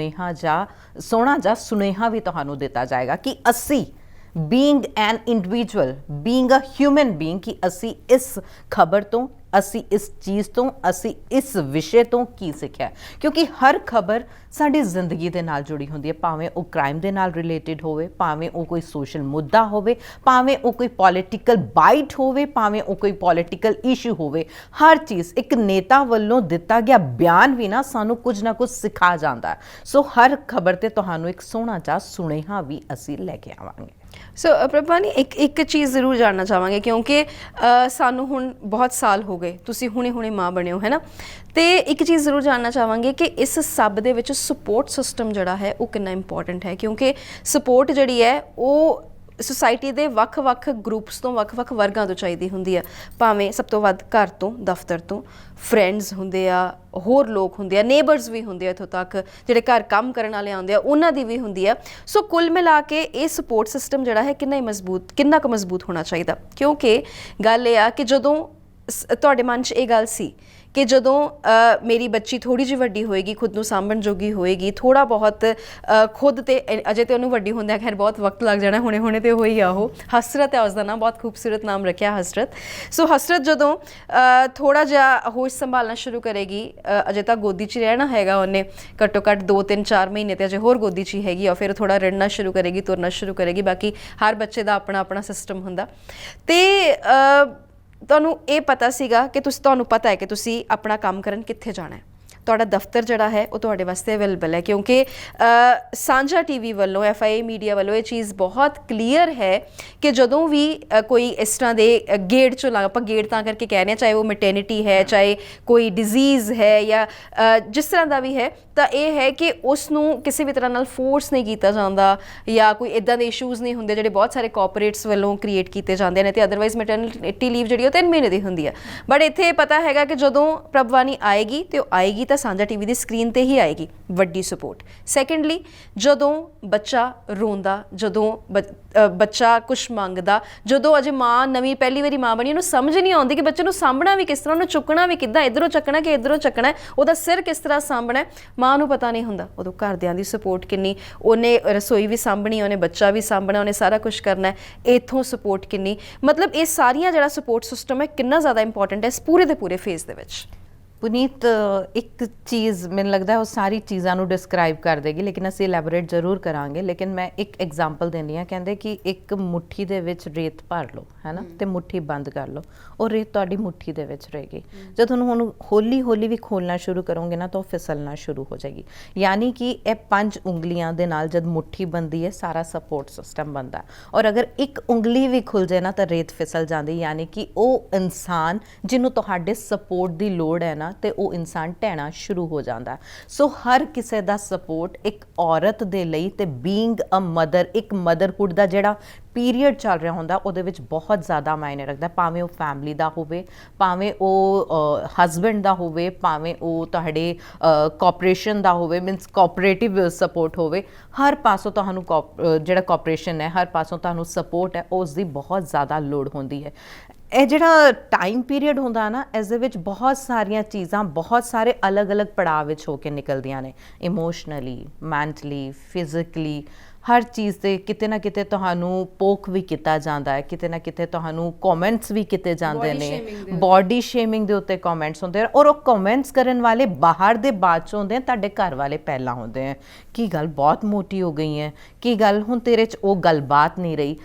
ਜਿਹਾ ਸੁਨੇਹਾ ਵੀ ਤੁਹਾਨੂੰ ਦਿੱਤਾ ਜਾਏਗਾ ਕਿ ਅਸੀਂ being an individual, being a human being, ਕਿ ਅਸੀਂ ਇਸ ਖਬਰ ਤੋਂ, ਅਸੀਂ ਇਸ ਚੀਜ਼ ਤੋਂ, ਅਸੀਂ ਇਸ ਵਿਸ਼ੇ ਤੋਂ ਕੀ ਸਿੱਖਿਆ। ਕਿਉਂਕਿ ਹਰ ਖਬਰ ਸਾਡੀ ਜ਼ਿੰਦਗੀ ਦੇ ਨਾਲ ਜੁੜੀ ਹੁੰਦੀ ਹੈ, ਭਾਵੇਂ ਉਹ ਕ੍ਰਾਈਮ ਦੇ ਨਾਲ ਰਿਲੇਟਡ ਹੋਵੇ, ਭਾਵੇਂ ਉਹ ਕੋਈ ਸੋਸ਼ਲ ਮੁੱਦਾ ਹੋਵੇ, ਭਾਵੇਂ ਉਹ ਕੋਈ ਪੋਲੀਟੀਕਲ ਬਾਈਟ ਹੋਵੇ, ਭਾਵੇਂ ਉਹ ਕੋਈ ਪੋਲੀਟੀਕਲ ਇਸ਼ੂ ਹੋਵੇ। ਹਰ ਚੀਜ਼, ਇੱਕ ਨੇਤਾ ਵੱਲੋਂ ਦਿੱਤਾ ਗਿਆ ਬਿਆਨ ਵੀ ਨਾ ਸਾਨੂੰ ਕੁਝ ਨਾ ਕੁਝ ਸਿਖਾ ਜਾਂਦਾ। ਸੋ ਹਰ ਖਬਰ ਤੇ ਤੁਹਾਨੂੰ ਇੱਕ ਸੋਹਣਾ ਜਿਹਾ ਸੁਨੇਹਾ ਵੀ ਅਸੀਂ ਲੈ ਕੇ ਆਵਾਂਗੇ। ਸੋ ਪ੍ਰਭਾਨੀ, ਇੱਕ ਚੀਜ਼ ਜ਼ਰੂਰ ਜਾਣਨਾ ਚਾਹਾਂਗੇ, ਕਿਉਂਕਿ ਸਾਨੂੰ ਹੁਣ ਬਹੁਤ ਸਾਲ ਹੋ ਗਏ, ਤੁਸੀਂ ਹੁਣੇ ਮਾਂ ਬਣੇ ਹੋ, ਹੈ ਨਾ, ਤੇ ਇੱਕ ਚੀਜ਼ ਜ਼ਰੂਰ ਜਾਣਨਾ ਚਾਹਾਂਗੇ ਕਿ ਇਸ ਸਭ ਦੇ ਵਿੱਚ ਸਪੋਰਟ ਸਿਸਟਮ ਜਿਹੜਾ ਹੈ ਉਹ ਕਿੰਨਾ ਇੰਪੋਰਟੈਂਟ ਹੈ। ਕਿਉਂਕਿ ਸਪੋਰਟ ਜਿਹੜੀ ਹੈ ਉਹ ਸੁਸਾਇਟੀ ਦੇ ਵੱਖ-ਵੱਖ ਗਰੁੱਪਸ ਤੋਂ, ਵੱਖ-ਵੱਖ ਵਰਗਾਂ ਤੋਂ ਚਾਹੀਦੀ ਹੁੰਦੀ ਆ। ਭਾਵੇਂ ਸਭ ਤੋਂ ਵੱਧ ਘਰ ਤੋਂ, ਦਫ਼ਤਰ ਤੋਂ, ਫਰੈਂਡਸ ਹੁੰਦੇ ਆ, ਹੋਰ ਲੋਕ ਹੁੰਦੇ ਆ, ਨੇਬਰਸ ਵੀ ਹੁੰਦੇ ਆ, ਇੱਥੋਂ ਤੱਕ ਜਿਹੜੇ ਘਰ ਕੰਮ ਕਰਨ ਵਾਲੇ ਆਉਂਦੇ ਆ ਉਹਨਾਂ ਦੀ ਵੀ ਹੁੰਦੀ ਆ। ਸੋ ਕੁੱਲ ਮਿਲਾ ਕੇ ਇਹ ਸਪੋਰਟ ਸਿਸਟਮ ਜਿਹੜਾ ਹੈ ਕਿੰਨਾ ਕੁ ਮਜ਼ਬੂਤ ਹੋਣਾ ਚਾਹੀਦਾ। ਕਿਉਂਕਿ ਗੱਲ ਇਹ ਆ ਕਿ ਜਦੋਂ ਤੁਹਾਡੇ ਮਨ 'ਚ ਇਹ ਗੱਲ ਸੀ ਕਿ ਜਦੋਂ ਮੇਰੀ ਬੱਚੀ ਥੋੜ੍ਹੀ ਜਿਹੀ ਵੱਡੀ ਹੋਏਗੀ, ਖੁਦ ਨੂੰ ਸਾਂਭਣ ਜੋਗੀ ਹੋਏਗੀ, ਥੋੜ੍ਹਾ ਬਹੁਤ ਖੁਦ ਤੇ, ਅਜੇ ਤੇ ਉਹਨੂੰ ਵੱਡੀ ਹੁੰਦਿਆਂ ਖੈਰ ਬਹੁਤ ਵਕਤ ਲੱਗ ਜਾਣਾ, ਹੁਣੇ ਤੇ ਹੋਈ ਆ ਉਹ, ਹਸਰਤ ਹੈ ਉਸਦਾ ਨਾਮ, ਬਹੁਤ ਖੂਬਸੂਰਤ ਨਾਮ ਰੱਖਿਆ ਹਸਰਤ। ਸੋ ਹਸਰਤ ਜਦੋਂ ਥੋੜ੍ਹਾ ਜਿਹਾ ਹੋਸ਼ ਸੰਭਾਲਣਾ ਸ਼ੁਰੂ ਕਰੇਗੀ, ਅਜੇ ਤਾਂ ਗੋਦੀ 'ਚ ਰਹਿਣਾ ਹੈਗਾ ਉਹਨੇ, ਘੱਟੋ ਘੱਟ 2-3-4 ਮਹੀਨੇ ਤੇ ਅਜੇ ਹੋਰ ਗੋਦੀ 'ਚ ਹੀ ਹੈਗੀ ਆ, ਫਿਰ ਥੋੜ੍ਹਾ ਰਿੜਨਾ ਸ਼ੁਰੂ ਕਰੇਗੀ, ਤੁਰਨਾ ਸ਼ੁਰੂ ਕਰੇਗੀ। ਬਾਕੀ ਹਰ ਬੱਚੇ ਦਾ ਆਪਣਾ ਸਿਸਟਮ ਹੁੰਦਾ। ਤੇ ਤੁਹਾਨੂੰ ਇਹ ਪਤਾ ਸੀਗਾ ਕਿ ਤੁਹਾਨੂੰ ਪਤਾ ਹੈ ਕਿ ਤੁਸੀਂ ਆਪਣਾ ਕੰਮ ਕਰਨ ਕਿੱਥੇ ਜਾਣਾ ਹੈ, ਤੁਹਾਡਾ ਦਫ਼ਤਰ ਜਿਹੜਾ ਹੈ ਉਹ ਤੁਹਾਡੇ ਵਾਸਤੇ ਅਵੇਲੇਬਲ ਹੈ। ਕਿਉਂਕਿ ਸਾਂਝਾ ਟੀਵੀ ਵੱਲੋਂ, FIA ਮੀਡੀਆ ਵੱਲੋਂ ਇਹ ਚੀਜ਼ ਬਹੁਤ ਕਲੀਅਰ ਹੈ ਕਿ ਜਦੋਂ ਵੀ ਕੋਈ ਇਸ ਤਰ੍ਹਾਂ ਦੇ ਗੇੜ 'ਚੋਂ ਆਪਾਂ ਗੇੜ ਤਾਂ ਕਰਕੇ ਕਹਿ ਰਹੇ ਹਾਂ, ਚਾਹੇ ਉਹ ਮੈਟਰਨਿਟੀ ਹੈ, ਚਾਹੇ ਕੋਈ ਡਿਜ਼ੀਜ਼ ਹੈ, ਜਾਂ ਜਿਸ ਤਰ੍ਹਾਂ ਦਾ ਵੀ ਹੈ, ਤਾਂ ਇਹ ਹੈ ਕਿ ਉਸ ਨੂੰ ਕਿਸੇ ਵੀ ਤਰ੍ਹਾਂ ਨਾਲ ਫੋਰਸ ਨਹੀਂ ਕੀਤਾ ਜਾਂਦਾ, ਜਾਂ ਕੋਈ ਇੱਦਾਂ ਦੇ ਇਸ਼ੂਜ਼ ਨਹੀਂ ਹੁੰਦੇ ਜਿਹੜੇ ਬਹੁਤ ਸਾਰੇ ਕਾਰਪੋਰੇਟਸ ਵੱਲੋਂ ਕ੍ਰੀਏਟ ਕੀਤੇ ਜਾਂਦੇ ਨੇ। ਤੇ ਅਦਰਵਾਈਜ਼ ਮੈਟਰਨਿਟੀ ਲੀਵ ਜਿਹੜੀ ਉਹ 3 ਮਹੀਨੇ ਦੀ ਹੁੰਦੀ ਹੈ। ਬਟ ਇੱਥੇ ਪਤਾ ਹੈਗਾ ਕਿ ਜਦੋਂ ਪ੍ਰਭਵਾਨੀ ਆਏਗੀ ਤੇ ਉਹ ਆਏਗੀ ਤਾਂ ਸਾਂਝਾ ਟੀਵੀ ਦੀ ਸਕਰੀਨ ਤੇ ਹੀ ਆਏਗੀ ਵੱਡੀ ਸਪੋਰਟ। ਸੈਕੰਡਲੀ, ਜਦੋਂ ਬੱਚਾ ਰੋਂਦਾ, ਜਦੋਂ ਬੱਚਾ ਕੁਛ ਮੰਗਦਾ, ਜਦੋਂ ਅਜੇ ਮਾਂ ਨਵੀਂ ਪਹਿਲੀ ਵਾਰੀ ਮਾਂ ਬਣੀ, ਉਹਨੂੰ ਸਮਝ ਨਹੀਂ ਆਉਂਦੀ ਕਿ ਬੱਚੇ ਨੂੰ ਸਾਂਭਣਾ ਵੀ ਕਿਸ ਤਰ੍ਹਾਂ, ਉਹਨੂੰ ਚੁੱਕਣਾ ਵੀ ਕਿੱਦਾਂ, ਇੱਧਰੋਂ ਚੱਕਣਾ ਕਿ ਇੱਧਰੋਂ ਚੱਕਣਾ, ਉਹਦਾ ਸਿਰ ਕਿਸ ਤਰ੍ਹਾਂ ਸਾਂਭਣਾ, ਮਾਂ ਨੂੰ ਪਤਾ ਨਹੀਂ ਹੁੰਦਾ। ਉਦੋਂ ਘਰਦਿਆਂ ਦੀ ਸਪੋਰਟ ਕਿੰਨੀ, ਉਹਨੇ ਰਸੋਈ ਵੀ ਸਾਂਭਣੀ, ਉਹਨੇ ਬੱਚਾ ਵੀ ਸਾਂਭਣਾ, ਉਹਨੇ ਸਾਰਾ ਕੁਝ ਕਰਨਾ, ਇੱਥੋਂ ਸਪੋਰਟ ਕਿੰਨੀ, ਮਤਲਬ ਇਹ ਸਾਰੀਆਂ ਜਿਹੜਾ ਸਪੋਰਟ ਸਿਸਟਮ ਹੈ ਕਿੰਨਾ ਜ਼ਿਆਦਾ ਇੰਪੋਰਟੈਂਟ ਹੈ ਇਸ ਪੂਰੇ ਦੇ ਪੂਰੇ ਫੇਜ਼ ਦੇ ਵਿੱਚ। ਪੁਨੀਤ, ਇੱਕ ਚੀਜ਼ ਮੈਨੂੰ ਲੱਗਦਾ ਉਹ ਸਾਰੀ ਚੀਜ਼ਾਂ ਨੂੰ ਡਿਸਕ੍ਰਾਈਬ ਕਰ ਦੇਗੀ, ਲੇਕਿਨ ਅਸੀਂ ਐਲੈਬੋਰੇਟ ਜ਼ਰੂਰ ਕਰਾਂਗੇ। ਲੇਕਿਨ ਮੈਂ ਇੱਕ ਐਗਜ਼ਾਮਪਲ ਦਿੰਦੀ ਹਾਂ। ਕਹਿੰਦੇ ਕਿ ਇੱਕ ਮੁੱਠੀ ਦੇ ਵਿੱਚ ਰੇਤ ਭਰ ਲਓ, ਹੈ ਨਾ, ਤੇ ਮੁੱਠੀ ਬੰਦ ਕਰ ਲਓ, ਉਹ ਰੇਤ ਤੁਹਾਡੀ ਮੁੱਠੀ ਦੇ ਵਿੱਚ ਰਹੇਗੀ। ਜਦੋਂ ਤੁਹਾਨੂੰ ਉਹਨੂੰ ਹੌਲੀ ਹੌਲੀ ਵੀ ਖੋਲਣਾ ਸ਼ੁਰੂ ਕਰੋਗੇ ਨਾ ਤਾਂ ਉਹ ਫਿਸਲਣਾ ਸ਼ੁਰੂ ਹੋ ਜਾਏਗੀ। ਯਾਨੀ ਕਿ ਇਹ 5 ਉਂਗਲੀਆਂ ਦੇ ਨਾਲ ਜਦ ਮੁੱਠੀ ਬਣਦੀ ਹੈ, ਸਾਰਾ ਸਪੋਰਟ ਸਿਸਟਮ ਬਣਦਾ। ਔਰ ਅਗਰ ਇੱਕ ਉਂਗਲੀ ਵੀ ਖੁੱਲ ਜਾਏ ਨਾ ਤਾਂ ਰੇਤ ਫਿਸਲ ਜਾਂਦੀ। ਯਾਨੀ ਕਿ ਉਹ ਇਨਸਾਨ ਜਿਹਨੂੰ ਤੁਹਾਡੇ ਸਪੋਰਟ ਦੀ ਲੋੜ ਹੈ ਨਾ, ਤੇ ਉਹ ਇਨਸਾਨ ਢਹਿਣਾ ਸ਼ੁਰੂ ਹੋ ਜਾਂਦਾ। ਸੋ ਹਰ ਕਿਸੇ ਦਾ ਸਪੋਰਟ ਇੱਕ ਔਰਤ ਦੇ ਲਈ ਤੇ ਬੀਇੰਗ ਅ ਮਦਰ, ਇੱਕ ਮਦਰਹੁੱਡ ਦਾ ਜਿਹੜਾ ਪੀਰੀਅਡ ਚੱਲ ਰਿਹਾ ਹੁੰਦਾ ਉਹਦੇ ਵਿੱਚ ਬਹੁਤ ਜ਼ਿਆਦਾ ਮਾਇਨੇ ਰੱਖਦਾ। ਭਾਵੇਂ ਉਹ ਫੈਮਿਲੀ ਦਾ ਹੋਵੇ, ਭਾਵੇਂ ਉਹ ਹਸਬੈਂਡ ਦਾ ਹੋਵੇ, ਭਾਵੇਂ ਉਹ ਤੁਹਾਡੇ ਕੋਆਪਰੇਸ਼ਨ ਦਾ ਹੋਵੇ, ਮੀਨਸ ਕੋਆਪਰੇਟਿਵ ਸਪੋਰਟ ਹੋਵੇ, ਹਰ ਪਾਸੋਂ ਤੁਹਾਨੂੰ ਜਿਹੜਾ ਕੋਆਪਰੇਸ਼ਨ ਹੈ, ਹਰ ਪਾਸੋਂ ਤੁਹਾਨੂੰ ਸਪੋਰਟ ਹੈ, ਉਸ ਦੀ ਬਹੁਤ ਜ਼ਿਆਦਾ ਲੋੜ ਹੁੰਦੀ ਹੈ। ਇਹ ਜਿਹੜਾ ਟਾਈਮ ਪੀਰੀਅਡ ਹੁੰਦਾ ਨਾ, ਇਸ ਦੇ ਵਿੱਚ ਬਹੁਤ ਸਾਰੀਆਂ ਚੀਜ਼ਾਂ ਬਹੁਤ ਸਾਰੇ ਅਲੱਗ-ਅਲੱਗ ਪੜਾਅ ਵਿੱਚ ਹੋ ਕੇ ਨਿਕਲਦੀਆਂ ਨੇ। ਇਮੋਸ਼ਨਲੀ, ਮੈਂਟਲੀ, ਫਿਜ਼ੀਕਲੀ, ਹਰ ਚੀਜ਼ ਤੇ ਕਿਤੇ ਨਾ ਕਿਤੇ ਤੁਹਾਨੂੰ ਪੋਕ ਵੀ ਕੀਤਾ ਜਾਂਦਾ ਹੈ, ਕਿਤੇ ਨਾ ਕਿਤੇ ਤੁਹਾਨੂੰ ਕਮੈਂਟਸ ਵੀ ਕੀਤੇ ਜਾਂਦੇ ਨੇ, ਬੋਡੀ ਸ਼ੇਮਿੰਗ ਦੇ ਉੱਤੇ ਕਮੈਂਟਸ ਹੁੰਦੇ ਨੇ। ਔਰ ਉਹ ਕਮੈਂਟਸ ਕਰਨ ਵਾਲੇ ਬਾਹਰ ਦੇ ਬਾਅਦ 'ਚ ਹੁੰਦੇ ਆ, ਤੁਹਾਡੇ ਘਰ ਵਾਲੇ ਪਹਿਲਾਂ ਹੁੰਦੇ ਆ। ਕੀ ਗੱਲ ਬਹੁਤ ਮੋਟੀ ਹੋ ਗਈ ਹੈ, ਕੀ ਗੱਲ ਹੁਣ ਤੇਰੇ 'ਚ ਉਹ ਗੱਲਬਾਤ ਨਹੀਂ ਰਹੀ,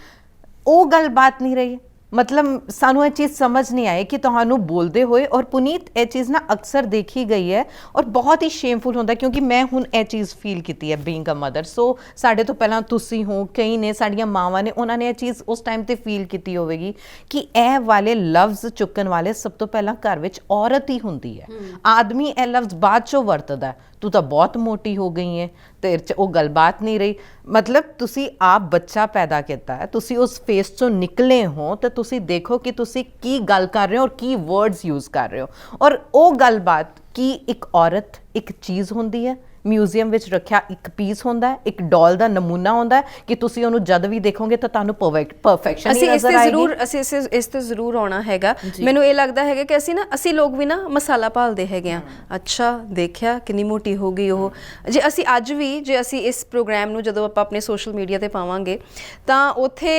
ਉਹ ਗੱਲਬਾਤ ਨਹੀਂ ਰਹੀ। ਮਤਲਬ ਸਾਨੂੰ ਇਹ ਚੀਜ਼ ਸਮਝ ਨਹੀਂ ਆਏ ਕਿ ਤੁਹਾਨੂੰ ਬੋਲਦੇ ਹੋਏ। ਔਰ ਪੁਨੀਤ, ਇਹ ਚੀਜ਼ ਨਾ ਅਕਸਰ ਦੇਖੀ ਗਈ ਹੈ ਔਰ ਬਹੁਤ ਹੀ ਸ਼ੇਮਫੁਲ ਹੁੰਦਾ, ਕਿਉਂਕਿ ਮੈਂ ਹੁਣ ਇਹ ਚੀਜ਼ ਫੀਲ ਕੀਤੀ ਹੈ ਬੀਇੰਗ ਅ ਮਦਰ। ਸੋ ਸਾਡੇ ਤੋਂ ਪਹਿਲਾਂ ਤੁਸੀਂ ਹੋ, ਕਈ ਨੇ, ਸਾਡੀਆਂ ਮਾਵਾਂ ਨੇ, ਉਹਨਾਂ ਨੇ ਇਹ ਚੀਜ਼ ਉਸ ਟਾਈਮ ਤੇ ਫੀਲ ਕੀਤੀ ਹੋਵੇਗੀ ਕਿ ਇਹ ਵਾਲੇ ਲਫ਼ਜ਼ ਚੁੱਕਣ ਵਾਲੇ ਸਭ ਤੋਂ ਪਹਿਲਾਂ ਘਰ ਵਿੱਚ ਔਰਤ ਹੀ ਹੁੰਦੀ ਹੈ। ਆਦਮੀ ਇਹ ਲਫ਼ਜ਼ ਬਾਅਦ 'ਚੋਂ ਵਰਤਦਾ, ਤੂੰ ਤਾਂ ਬਹੁਤ ਮੋਟੀ ਹੋ ਗਈ ਹੈ, ਤੇਰੇ 'ਚ ਉਹ ਗੱਲਬਾਤ ਨਹੀਂ ਰਹੀ। ਮਤਲਬ ਤੁਸੀਂ ਆਪ ਬੱਚਾ ਪੈਦਾ ਕੀਤਾ ਹੈ, ਤੁਸੀਂ ਉਸ ਫੇਸ 'ਚੋਂ ਨਿਕਲੇ ਹੋ, ਤਾਂ ਤੁਸੀਂ ਦੇਖੋ ਕਿ ਤੁਸੀਂ ਕੀ ਗੱਲ ਕਰ ਰਹੇ ਹੋ ਔਰ ਕੀ ਵਰਡਸ ਯੂਜ਼ ਕਰ ਰਹੇ ਹੋ। ਔਰ ਉਹ ਗੱਲਬਾਤ ਕੀ ਇੱਕ ਔਰਤ ਇੱਕ ਚੀਜ਼ ਹੁੰਦੀ ਹੈ, ਮਿਊਜ਼ੀਅਮ ਵਿੱਚ ਰੱਖਿਆ ਇੱਕ ਪੀਸ ਹੁੰਦਾ ਹੈ, ਇੱਕ ਡਾਲ ਦਾ ਨਮੂਨਾ ਹੁੰਦਾ ਹੈ ਕਿ ਤੁਸੀਂ ਉਹਨੂੰ ਜਦ ਵੀ ਦੇਖੋਗੇ ਤਾਂ ਤੁਹਾਨੂੰ ਪਰਫੈਕਸ਼ਨ ਹੀ ਨਜ਼ਰ ਆਏਗੀ। ਅਸੀਂ ਇਸ ਤੇ ਜ਼ਰੂਰ ਆਉਣਾ ਹੈਗਾ। ਮੈਨੂੰ ਇਹ ਲੱਗਦਾ ਹੈਗਾ ਕਿ ਅਸੀਂ ਲੋਕ ਵੀ ਨਾ ਮਸਾਲਾ ਭਾਲਦੇ ਹੈਗੇ ਆ। ਅੱਛਾ, ਦੇਖਿਆ ਕਿੰਨੀ ਮੋਟੀ ਹੋ ਗਈ ਉਹ। ਜੇ ਅਸੀਂ ਅੱਜ ਵੀ, ਜੇ ਅਸੀਂ ਇਸ ਪ੍ਰੋਗਰਾਮ ਨੂੰ ਜਦੋਂ ਆਪਾਂ ਆਪਣੇ ਸੋਸ਼ਲ ਮੀਡੀਆ ਤੇ ਪਾਵਾਂਗੇ ਤਾਂ ਉੱਥੇ